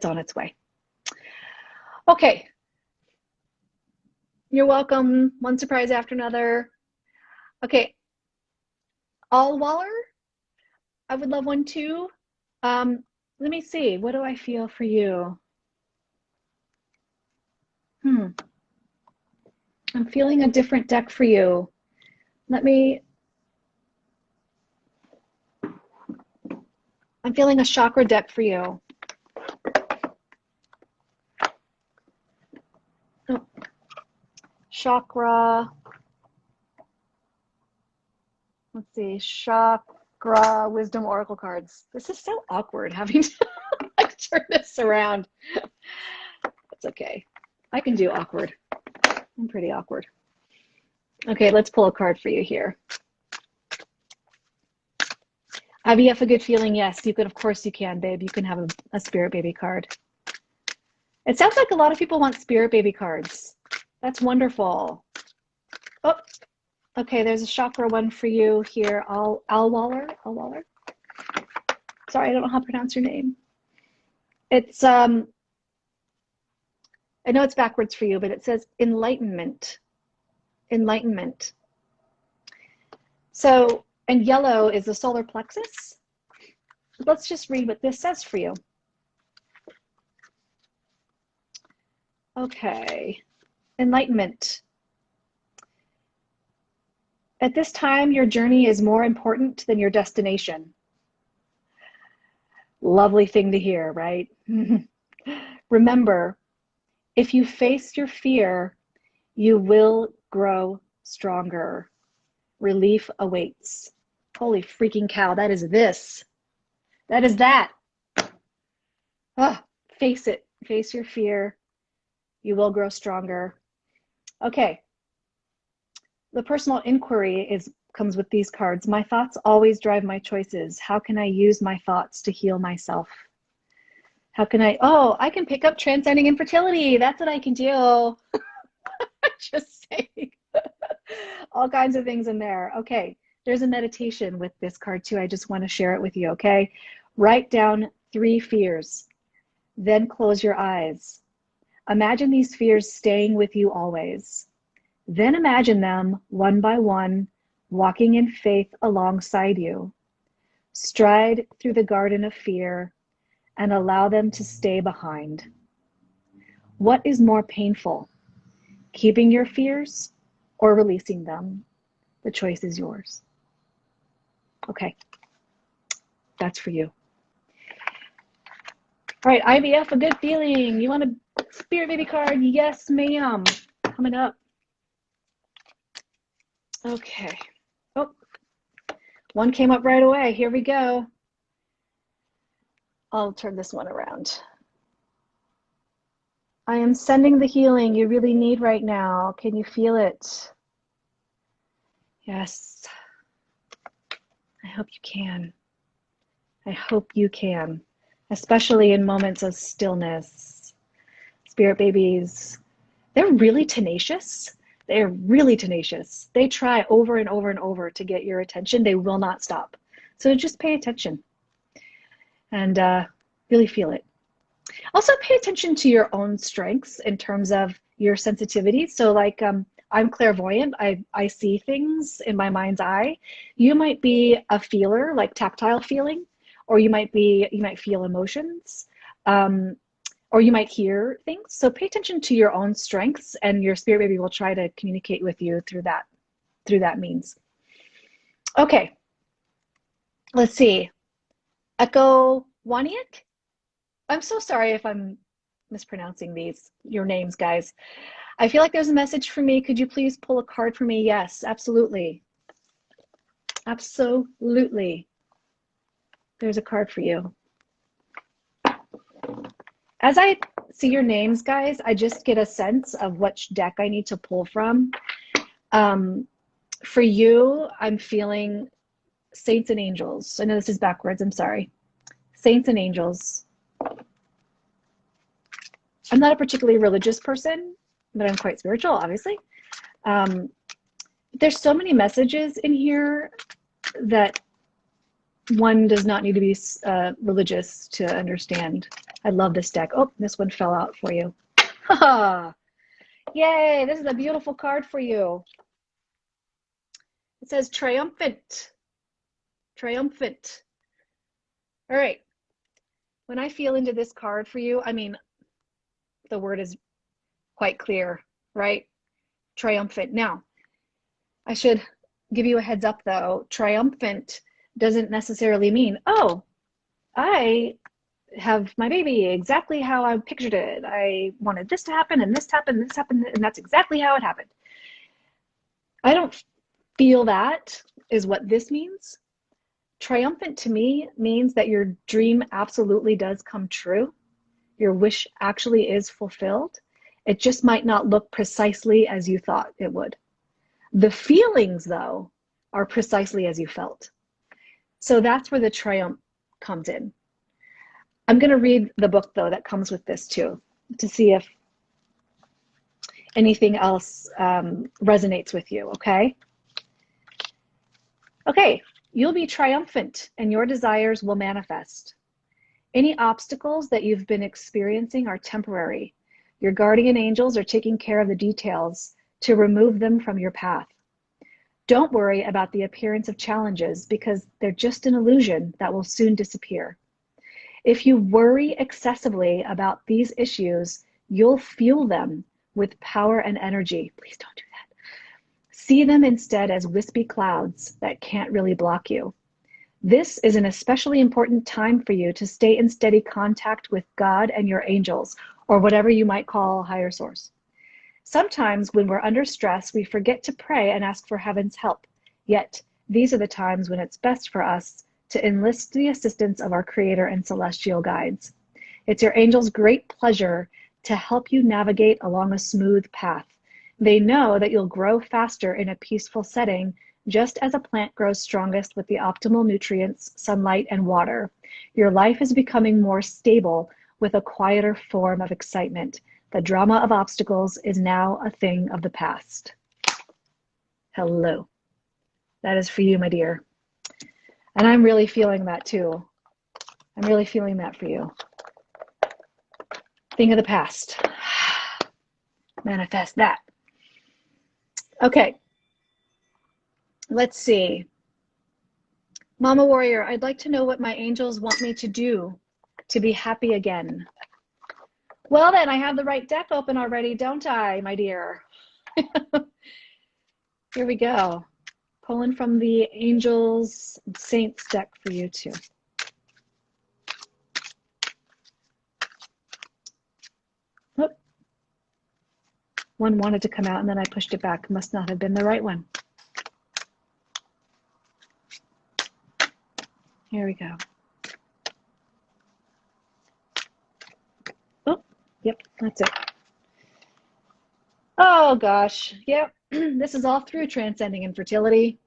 on its way. Okay. You're welcome. One surprise after another. Okay. All Waller, I would love one too. Let me see. What do I feel for you? I'm feeling a different deck for you. I'm feeling a chakra deck for you. Oh. Chakra. Let's see. Chakra Wisdom Oracle cards. This is so awkward having to like turn this around. It's okay. I can do awkward. I'm pretty awkward. Okay, let's pull a card for you here. IVF, a good feeling? Yes, you can. Of course you can, babe. You can have a spirit baby card. It sounds like a lot of people want spirit baby cards. That's wonderful. Oh, okay, there's a chakra one for you here. Al Waller. Sorry, I don't know how to pronounce your name. It's I know it's backwards for you, but it says enlightenment. So, and yellow is the solar plexus. Let's just read what this says for you. Okay, enlightenment. At this time, your journey is more important than your destination. Lovely thing to hear, right? Remember, if you face your fear, you will grow stronger. Relief awaits. Holy freaking cow, that is this. That is that. Oh, face it. Face your fear. You will grow stronger. Okay. The personal inquiry comes with these cards. My thoughts always drive my choices. How can I use my thoughts to heal myself? How can I can pick up Transcending Infertility. That's what I can do. Just saying. All kinds of things in there. Okay, there's a meditation with this card too. I just want to share it with you, okay? Write down 3 fears, then close your eyes. Imagine these fears staying with you always. Then imagine them one by one, walking in faith alongside you. Stride through the garden of fear and allow them to stay behind. What is more painful, keeping your fears or releasing them? The choice is yours. Okay, that's for you. All right, IVF, a good feeling. You want a spirit baby card? Yes, ma'am. Coming up. Okay. Oh, one came up right away. Here we go. I'll turn this one around. I am sending the healing you really need right now. Can you feel it? Yes. I hope you can. I hope you can, especially in moments of stillness. Spirit babies, they're really tenacious. They're really tenacious. They try over and over and over to get your attention. They will not stop. So just pay attention and really feel it. Also pay attention to your own strengths in terms of your sensitivity. So like I'm clairvoyant. I see things in my mind's eye. You might be a feeler, like tactile feeling, or you might feel emotions, or you might hear things. So pay attention to your own strengths, and your spirit baby will try to communicate with you through that means. Okay, let's see. Echo Waniak? I'm so sorry if I'm mispronouncing your names, guys. I feel like there's a message for me. Could you please pull a card for me? Yes, absolutely. Absolutely. There's a card for you. As I see your names, guys, I just get a sense of which deck I need to pull from. For you, I'm feeling Saints and Angels. I know this is backwards. I'm sorry. Saints and Angels. I'm not a particularly religious person, but I'm quite spiritual, obviously. There's so many messages in here that one does not need to be religious to understand. I love this deck. Oh, this one fell out for you. Yay, this is a beautiful card for you. It says triumphant. Triumphant. All right. When I feel into this card for you, I mean, the word is quite clear, right? Triumphant. Now, I should give you a heads up though. Triumphant doesn't necessarily mean, oh, I have my baby exactly how I pictured it. I wanted this to happen and this happened, and that's exactly how it happened. I don't feel that is what this means. Triumphant to me means that your dream absolutely does come true. Your wish actually is fulfilled. It just might not look precisely as you thought it would. The feelings, though, are precisely as you felt. So that's where the triumph comes in. I'm going to read the book, though, that comes with this, too, to see if anything else resonates with you, okay? Okay, you'll be triumphant, and your desires will manifest. Any obstacles that you've been experiencing are temporary. Your guardian angels are taking care of the details to remove them from your path. Don't worry about the appearance of challenges because they're just an illusion that will soon disappear. If you worry excessively about these issues, you'll fuel them with power and energy. Please don't do that. See them instead as wispy clouds that can't really block you. This is an especially important time for you to stay in steady contact with God and your angels, or whatever you might call higher source. Sometimes when we're under stress, we forget to pray and ask for heaven's help. Yet, these are the times when it's best for us to enlist the assistance of our Creator and celestial guides. It's your angels' great pleasure to help you navigate along a smooth path. They know that you'll grow faster in a peaceful setting, just as a plant grows strongest with the optimal nutrients, sunlight, and water. Your life is becoming more stable with a quieter form of excitement. The drama of obstacles is now a thing of the past. Hello. That is for you, my dear. And I'm really feeling that too. I'm really feeling that for you. Thing of the past. Manifest that. Okay. Let's see. Mama Warrior, I'd like to know what my angels want me to do to be happy again. Well, then I have the right deck open already, don't I, my dear? Here we go. Pulling from the Angels and Saints deck for you too. Oh. One wanted to come out and then I pushed it back. Must not have been the right one. Here we go. Oh, yep, that's it. Oh gosh, yep. This is all through Transcending Infertility.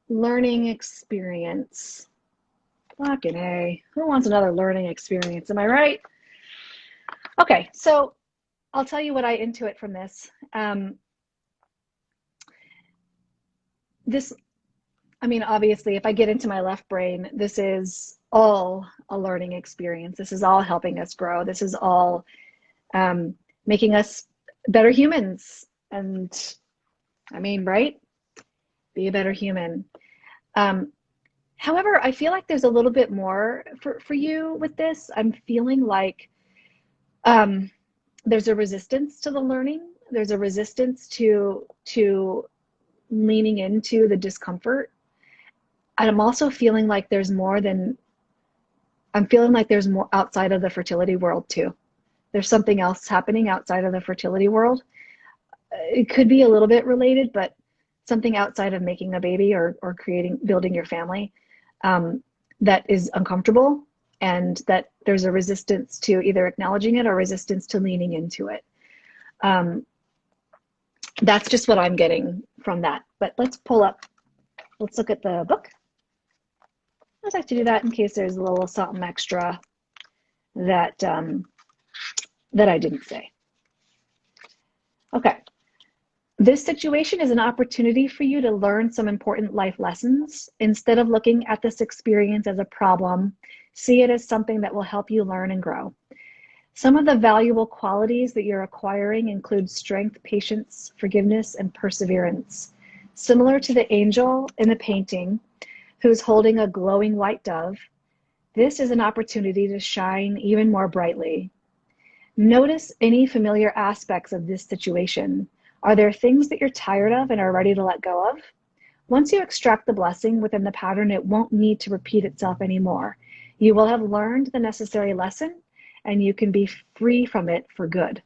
Learning experience. Fucking A. Who wants another learning experience? Am I right? Okay, so I'll tell you what I intuit from this. Obviously, if I get into my left brain, this is all a learning experience. This is all helping us grow. This is all making us better humans. And right? Be a better human. However, I feel like there's a little bit more for you with this. I'm feeling like there's a resistance to the learning. There's a resistance to leaning into the discomfort. And I'm also feeling like there's more outside of the fertility world too. There's something else happening outside of the fertility world. It could be a little bit related, but something outside of making a baby or building your family that is uncomfortable, and that there's a resistance to either acknowledging it or resistance to leaning into it. That's just what I'm getting from that. But let's look at the book. I like to do that in case there's a little something extra that I didn't say. Okay. This situation is an opportunity for you to learn some important life lessons. Instead of looking at this experience as a problem, see it as something that will help you learn and grow. Some of the valuable qualities that you're acquiring include strength, patience, forgiveness, and perseverance. Similar to the angel in the painting who's holding a glowing white dove, this is an opportunity to shine even more brightly. Notice any familiar aspects of this situation. Are there things that you're tired of and are ready to let go of? Once you extract the blessing within the pattern, it won't need to repeat itself anymore. You will have learned the necessary lesson, and you can be free from it for good.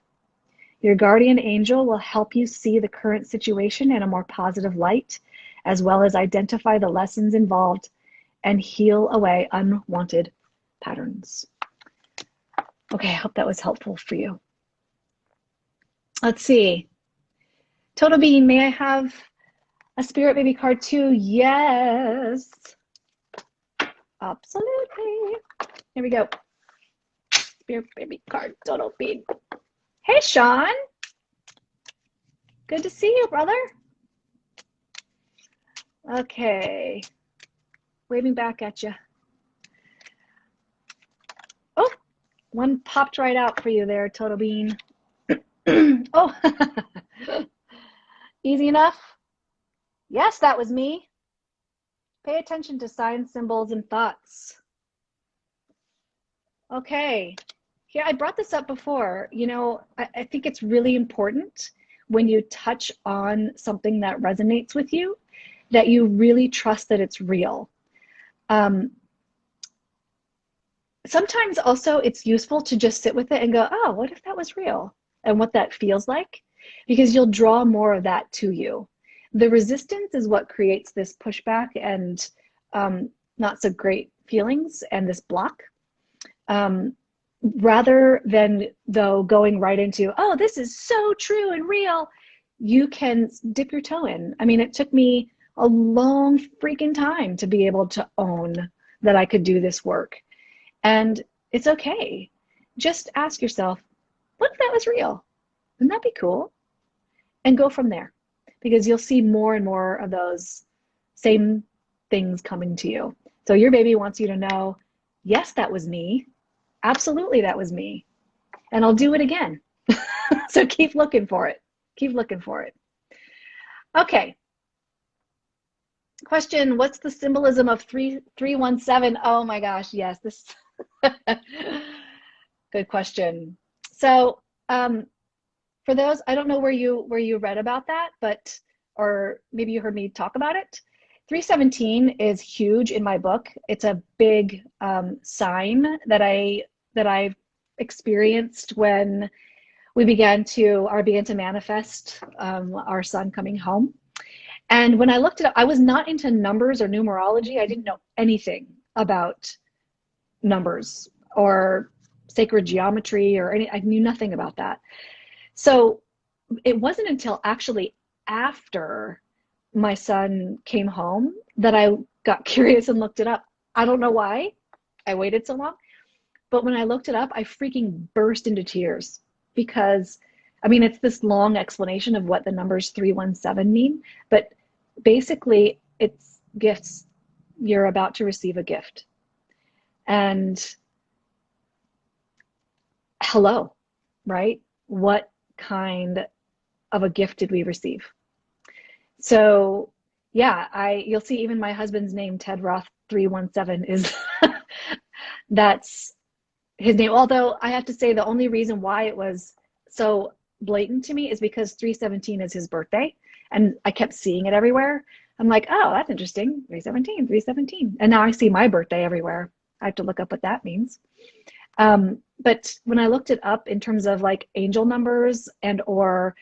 Your guardian angel will help you see the current situation in a more positive light, as well as identify the lessons involved and heal away unwanted patterns. Okay, I hope that was helpful for you. Let's see. Total Bean, may I have a Spirit Baby card too? Yes. Absolutely. Here we go. Spirit Baby card, Total Bean. Hey, Sean. Good to see you, brother. Okay. Waving back at you. Oh, one popped right out for you there, Total Bean. Oh, easy enough? Yes, that was me. Pay attention to signs, symbols, and thoughts. Okay. Yeah, I brought this up before. I think it's really important when you touch on something that resonates with you, that you really trust that it's real. Sometimes also it's useful to just sit with it and go, oh, what if that was real? And what that feels like, because you'll draw more of that to you. The resistance is what creates this pushback and not so great feelings and this block. Rather than though going right into, oh, this is so true and real, you can dip your toe in. It took me a long freaking time to be able to own that I could do this work. And it's okay. just ask yourself, what if that was real? Wouldn't that be cool? And go from there, because you'll see more and more of those same things coming to you. So your baby wants you to know, yes, that was me. Absolutely, that was me. And I'll do it again. So keep looking for it. Keep looking for it. Okay. Question, what's the symbolism of 317? Oh my gosh, yes, this good question. So for those, I don't know where you read about that, but or maybe you heard me talk about it. 317 is huge in my book. It's a big sign that I've experienced when we began to manifest our son coming home. And when I looked it up, I was not into numbers or numerology. I didn't know anything about numbers or sacred geometry or any, I knew nothing about that. So it wasn't until actually after my son came home that I got curious and looked it up. I don't know why I waited so long, but when I looked it up, I freaking burst into tears because, I mean, it's this long explanation of what the numbers 317 mean, but basically it's gifts. You're about to receive a gift. And hello, right? What kind of a gift did we receive? So yeah, you'll see even my husband's name, Ted Roth 317, is that's his name. Although I have to say the only reason why it was so blatant to me is because 317 is his birthday and I kept seeing it everywhere. I'm like, oh, that's interesting. 317, 317. And now I see my birthday everywhere. I have to look up what that means. But when I looked it up in terms of like angel numbers and or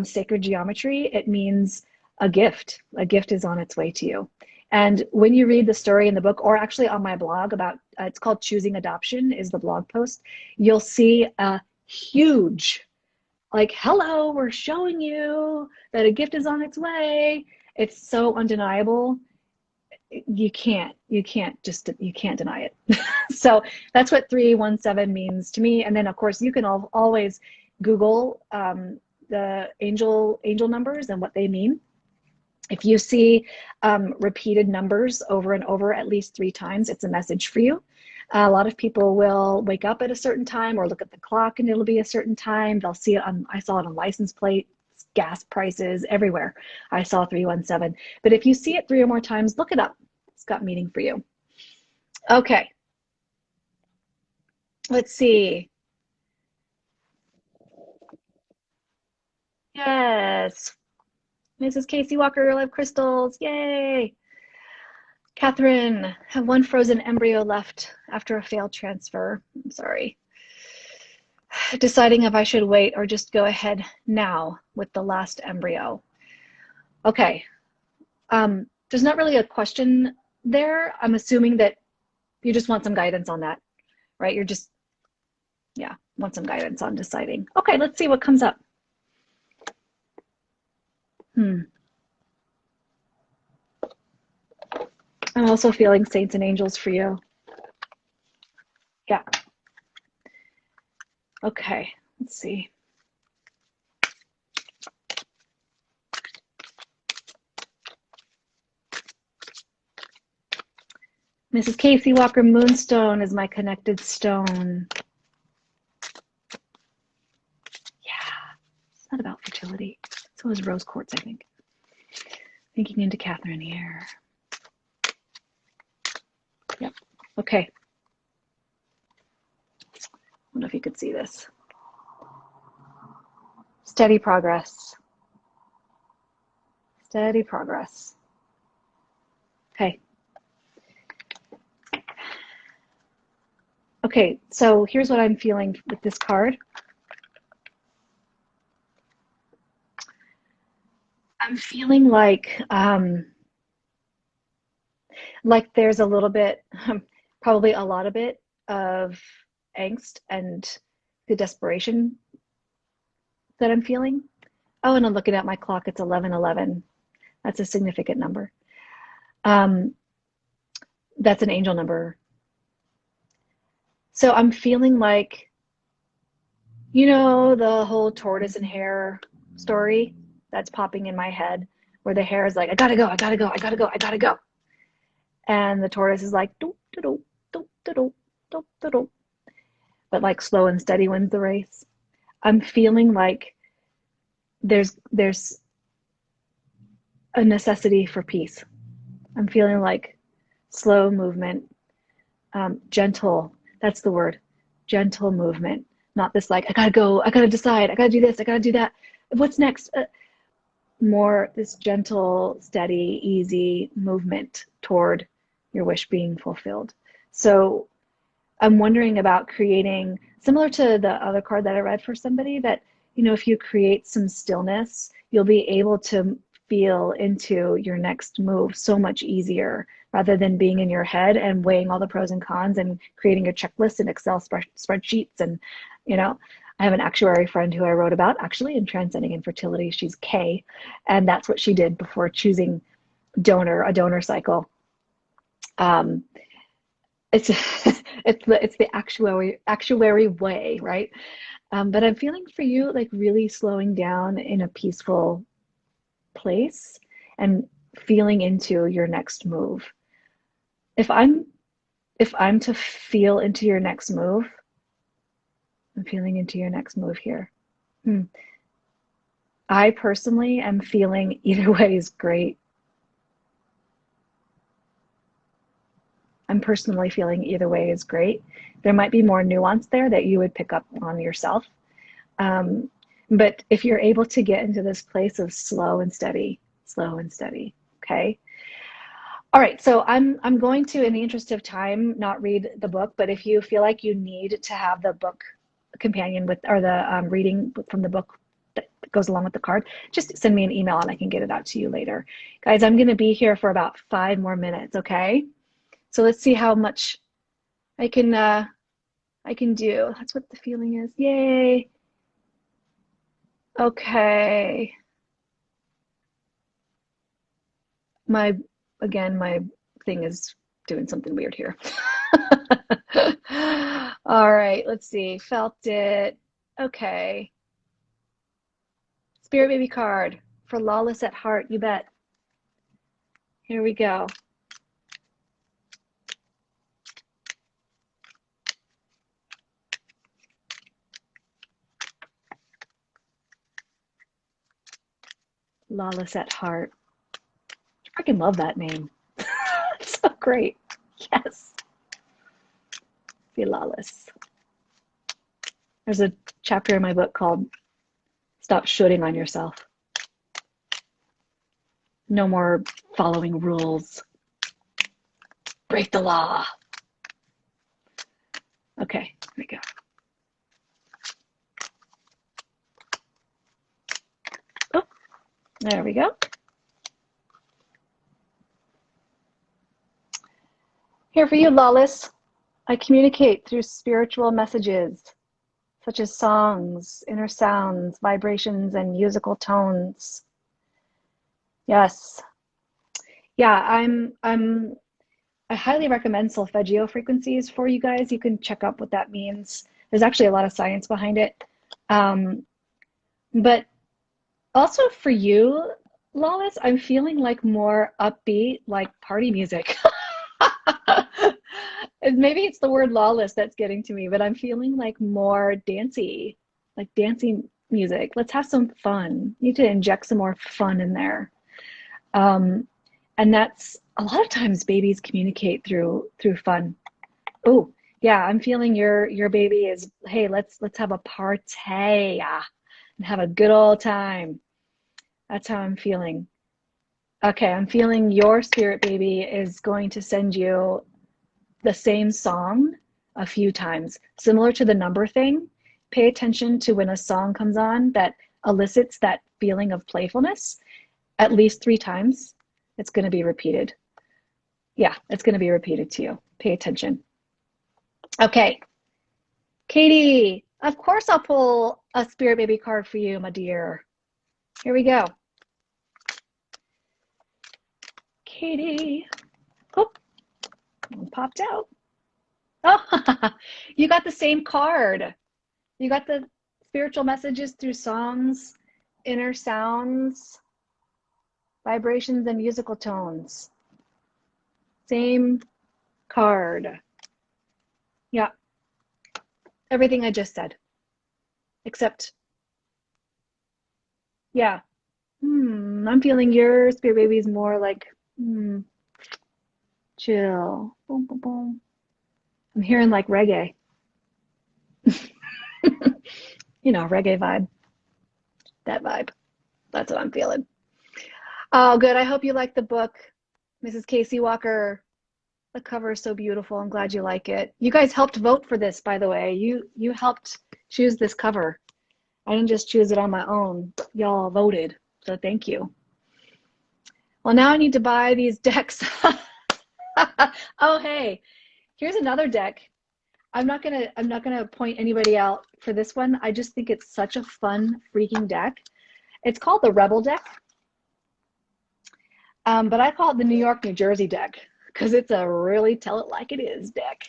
sacred geometry, it means a gift. A gift is on its way to you. And when you read the story in the book, or actually on my blog about, it's called Choosing Adoption is the blog post, you'll see a huge, like, hello, we're showing you that a gift is on its way. It's so undeniable. You can't deny it. So that's what 317 means to me. And then of course you can always Google the angel numbers and what they mean. If you see repeated numbers over and over at least 3 times, it's a message for you. A lot of people will wake up at a certain time or look at the clock and it'll be a certain time. They'll see it on, I saw it on license plate, gas prices, everywhere. I saw 317. But if you see it 3 or more times, look it up. It's got meaning for you. Okay. Let's see. Yes. Mrs. Casey Walker, love crystals. Yay. Catherine, have one frozen embryo left after a failed transfer. I'm sorry. Deciding if I should wait or just go ahead now with the last embryo. Okay. There's not really a question there. I'm assuming that you just want some guidance on that, right? You're just, yeah, want some guidance on deciding. Okay, let's see what comes up. I'm also feeling saints and angels for you. Yeah. Okay, let's see. Mrs. Casey Walker Moonstone is my connected stone. Yeah, it's not about fertility. So is rose quartz, I think. Thinking into Catherine here. Yep. Okay. I don't know if you could see this. Steady progress. Steady progress. Okay. Okay, so here's what I'm feeling with this card. I'm feeling like there's a little bit, probably a lot of it, of angst and the desperation that I'm feeling. Oh, and I'm looking at my clock. It's 11:11. That's a significant number. That's an angel number. So I'm feeling like You know, the whole tortoise and hare story that's popping in my head, where the hare is like, I gotta go, I gotta go, I gotta go, I gotta go. And the tortoise is like, doop, doop, doop, doop, doop, doop. But like slow and steady wins the race. I'm feeling like there's a necessity for peace. I'm feeling like slow movement, gentle, that's the word, gentle movement. Not this like, I gotta go, I gotta decide, I gotta do this, I gotta do that. What's next? More this gentle, steady, easy movement toward your wish being fulfilled. So I'm wondering about creating, similar to the other card that I read for somebody, that, you know, if you create some stillness, you'll be able to feel into your next move so much easier rather than being in your head and weighing all the pros and cons and creating a checklist in Excel spreadsheets. And, you know, I have an actuary friend who I wrote about actually in Transcending Infertility. She's Kay, and that's what she did before choosing a donor cycle. It's it's the actuary way, right? But I'm feeling for you like really slowing down in a peaceful place and feeling into your next move. If I'm to feel into your next move, I'm feeling into your next move here. I personally am feeling either way is great. I'm personally feeling either way is great. There might be more nuance there that you would pick up on yourself. But if you're able to get into this place of slow and steady, okay? All right, so I'm going to, in the interest of time, not read the book, but if you feel like you need to have the book companion with, or the reading from the book that goes along with the card, just send me an email and I can get it out to you later. Guys, I'm gonna be here for about 5 more minutes, okay? So let's see how much I can do. That's what the feeling is. Yay. Okay. My thing is doing something weird here. All right, let's see. Felt it. Okay. Spirit baby card for Lawless at Heart, you bet. Here we go. Lawless at Heart. I freaking love that name. It's so great. Yes. Be lawless. There's a chapter in my book called Stop Shooting on Yourself. No more following rules. Break the law. Okay, here we go. Oh, there we go. Here for you, Lawless. I communicate through spiritual messages, such as songs, inner sounds, vibrations, and musical tones. Yes. Yeah, I highly recommend solfeggio frequencies for you guys. You can check out what that means. There's actually a lot of science behind it. But also for you, Lawless, I'm feeling like more upbeat, like party music. Maybe it's the word lawless that's getting to me, but I'm feeling like more dancey, like dancing music. Let's have some fun. Need to inject some more fun in there. And that's a lot of times babies communicate through fun. Oh, yeah, I'm feeling your baby is, hey, let's have a party and have a good old time. That's how I'm feeling. Okay, I'm feeling your spirit baby is going to send you the same song a few times, similar to the number thing. Pay attention to when a song comes on that elicits that feeling of playfulness at least 3 times. It's going to be repeated. Yeah, it's going to be repeated to you. Pay attention. Okay, Katie, of course I'll pull a spirit baby card for you, my dear. Here we go. Katie. Oh, it popped out. Oh, you got the same card. You got the spiritual messages through songs, inner sounds, vibrations, and musical tones. Same card. Yeah. Everything I just said. Except, yeah. I'm feeling your spirit baby is more like, chill. Boom, boom, boom. I'm hearing like reggae. You know, reggae vibe. That vibe. That's what I'm feeling. Oh, good. I hope you like the book, Mrs. Casey Walker. The cover is so beautiful. I'm glad you like it. You guys helped vote for this, by the way. You helped choose this cover. I didn't just choose it on my own. Y'all voted. So thank you. Well, now I need to buy these decks. Oh, hey, here's another deck. I'm not gonna point anybody out for this one. I just think it's such a fun freaking deck. It's called the Rebel deck. But I call it the New York, New Jersey deck because it's a really tell it like it is deck.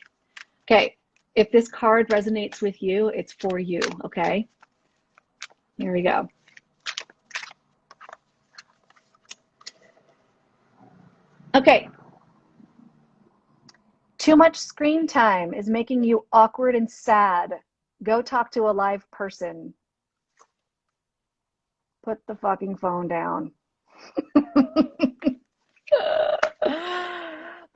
Okay, if this card resonates with you, it's for you, okay? Here we go. Okay. Too much screen time is making you awkward and sad. Go talk to a live person. Put the fucking phone down.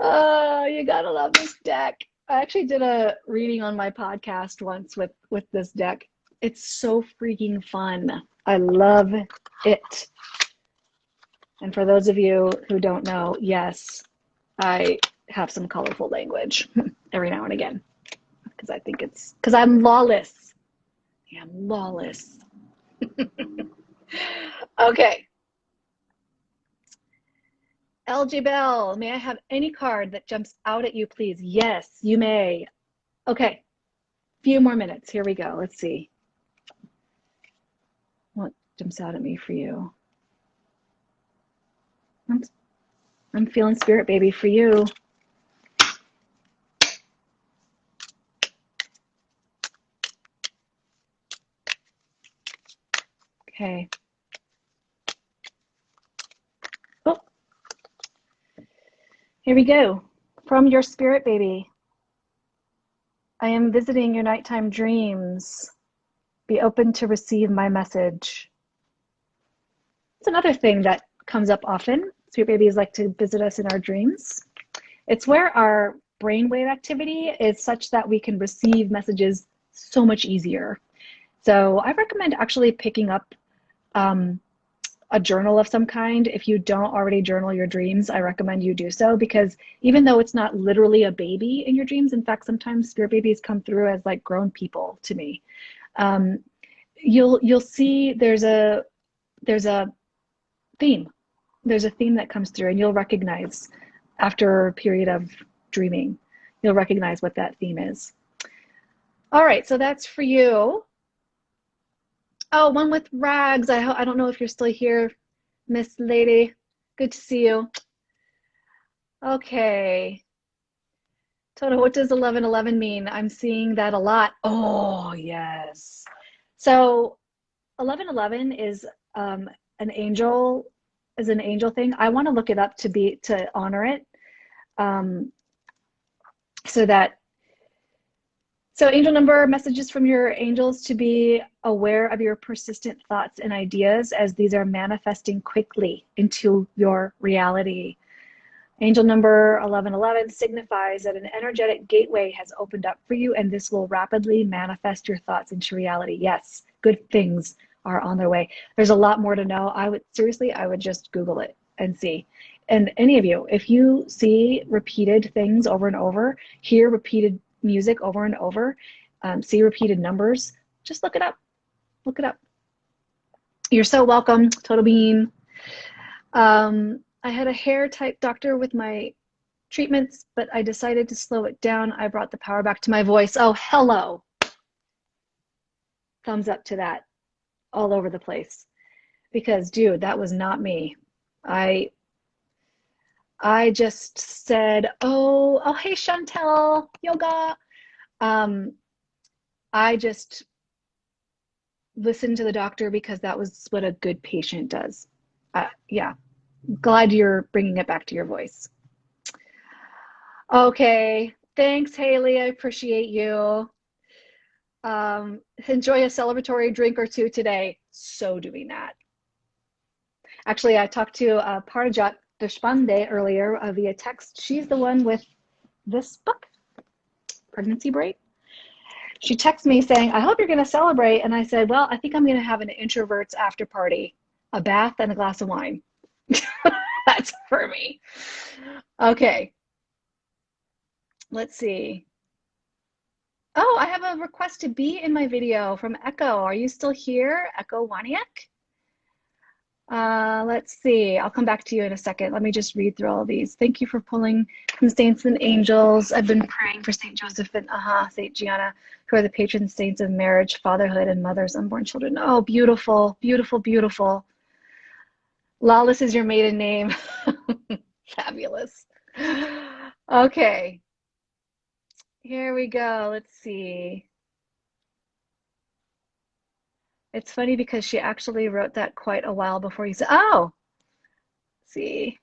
Oh, you gotta love this deck. I actually did a reading on my podcast once with this deck. It's so freaking fun. I love it. And for those of you who don't know, yes, I have some colorful language every now and again because I think it's because I'm lawless. Yeah, I'm lawless. Okay. LG Bell, may I have any card that jumps out at you, please? Yes, you may. Okay, few more minutes. Here we go. Let's see. What jumps out at me for you? I'm feeling spirit baby for you. Okay. Oh, here we go. From your spirit baby. I am visiting your nighttime dreams. Be open to receive my message. It's another thing that comes up often. Spirit babies like to visit us in our dreams. It's where our brainwave activity is such that we can receive messages so much easier. So I recommend actually picking up a journal of some kind. If you don't already journal your dreams, I recommend you do so, because even though it's not literally a baby in your dreams, in fact, sometimes spirit babies come through as like grown people to me. You'll see there's a theme. There's a theme that comes through, and you'll recognize after a period of dreaming, you'll recognize what that theme is. All right, so that's for you. Oh, one with Rags. I don't know if you're still here, Miss Lady. Good to see you. Okay. Toto, what does 1111 mean? I'm seeing that a lot. Oh, yes. So 1111 is an angel thing. I want to look it up to honor it. So angel number, messages from your angels to be aware of your persistent thoughts and ideas as these are manifesting quickly into your reality. Angel number 1111 signifies that an energetic gateway has opened up for you, and this will rapidly manifest your thoughts into reality. Yes, good things are on their way. There's a lot more to know. I would just Google it and see. And any of you, if you see repeated things over and over, hear repeated music over and over, see repeated numbers, just look it up. Look it up. You're so welcome, Total Bean. I had a hair type doctor with my treatments, but I decided to slow it down. I brought the power back to my voice. Oh, hello. Thumbs up to that all over the place. Because, dude, that was not me. I just said, oh, hey, Chantel, yoga. I just listen to the doctor because that was what a good patient does. Yeah, glad you're bringing it back to your voice. Okay, thanks, Haley. I appreciate you. Enjoy a celebratory drink or two today. So doing that. Actually, I talked to Parajat Deshpande earlier via text. She's the one with this book, Pregnancy Brain. She texted me saying, I hope you're going to celebrate. And I said, well, I think I'm going to have an introvert's after party, a bath and a glass of wine. That's for me. Okay. Let's see. Oh, I have a request to be in my video from Echo. Are you still here, Echo Waniak? Let's see. I'll come back to you in a second. Let me just read through all of these. Thank you for pulling from Saints and Angels. I've been praying for Saint Joseph and Saint Gianna, who are the patron saints of marriage, fatherhood, and mothers' unborn children. Oh, beautiful, beautiful, beautiful. Lawless is your maiden name. Fabulous. Okay. Here we go. Let's see. It's funny because she actually wrote that quite a while before you said, oh, let's see.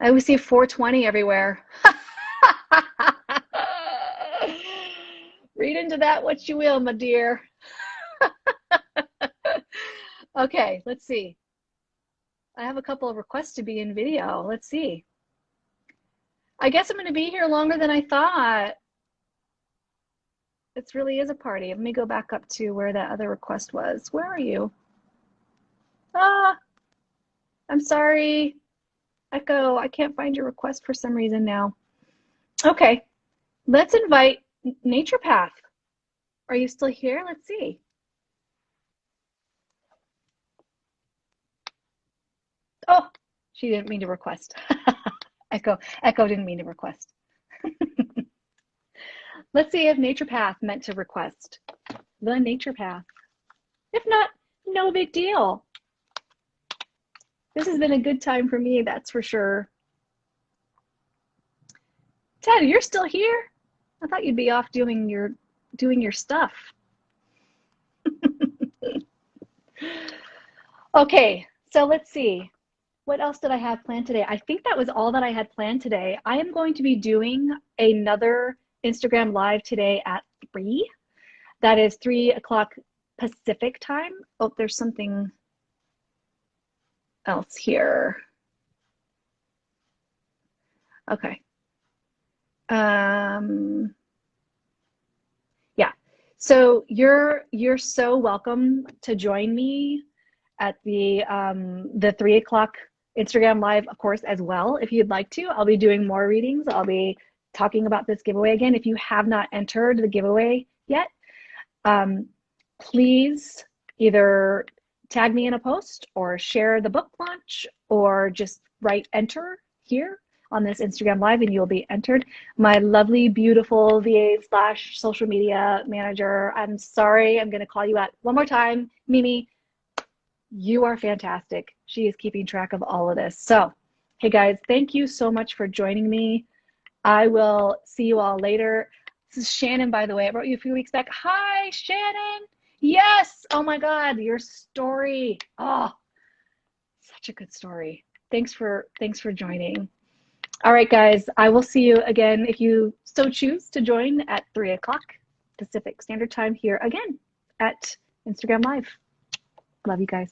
I always see 420 everywhere. Read into that what you will, my dear. Okay, let's see. I have a couple of requests to be in video. Let's see. I guess I'm going to be here longer than I thought. It really is a party. Let me go back up to where that other request was. Where are you? I'm sorry. Echo, I can't find your request for some reason now. Okay, let's invite Nature Path. Are you still here? Let's see. Oh, she didn't mean to request. Echo didn't mean to request. Let's see if Nature Path meant to request. The Nature Path. If not, no big deal. This has been a good time for me, that's for sure. Ted, you're still here? I thought you'd be off doing your stuff. Okay, so let's see. What else did I have planned today? I think that was all that I had planned today. I am going to be doing another Instagram Live today at 3. That is 3 o'clock Pacific time. Oh, there's something else here. Okay. Yeah. So you're so welcome to join me at the 3 o'clock Instagram Live, of course, as well, if you'd like to. I'll be doing more readings. I'll be talking about this giveaway again. If you have not entered the giveaway yet, please either tag me in a post or share the book launch or just write enter here on this Instagram Live and you'll be entered. My lovely, beautiful VA/social media manager, I'm sorry, I'm going to call you out one more time. Mimi, you are fantastic. She is keeping track of all of this. So, hey guys, thank you so much for joining me. I will see you all later. This is Shannon, by the way. I wrote you a few weeks back. Hi, Shannon. Yes. Oh my God, your story. Oh, such a good story. Thanks for joining. All right, guys, I will see you again if you so choose to join at 3 o'clock Pacific Standard Time here again at Instagram Live. Love you guys.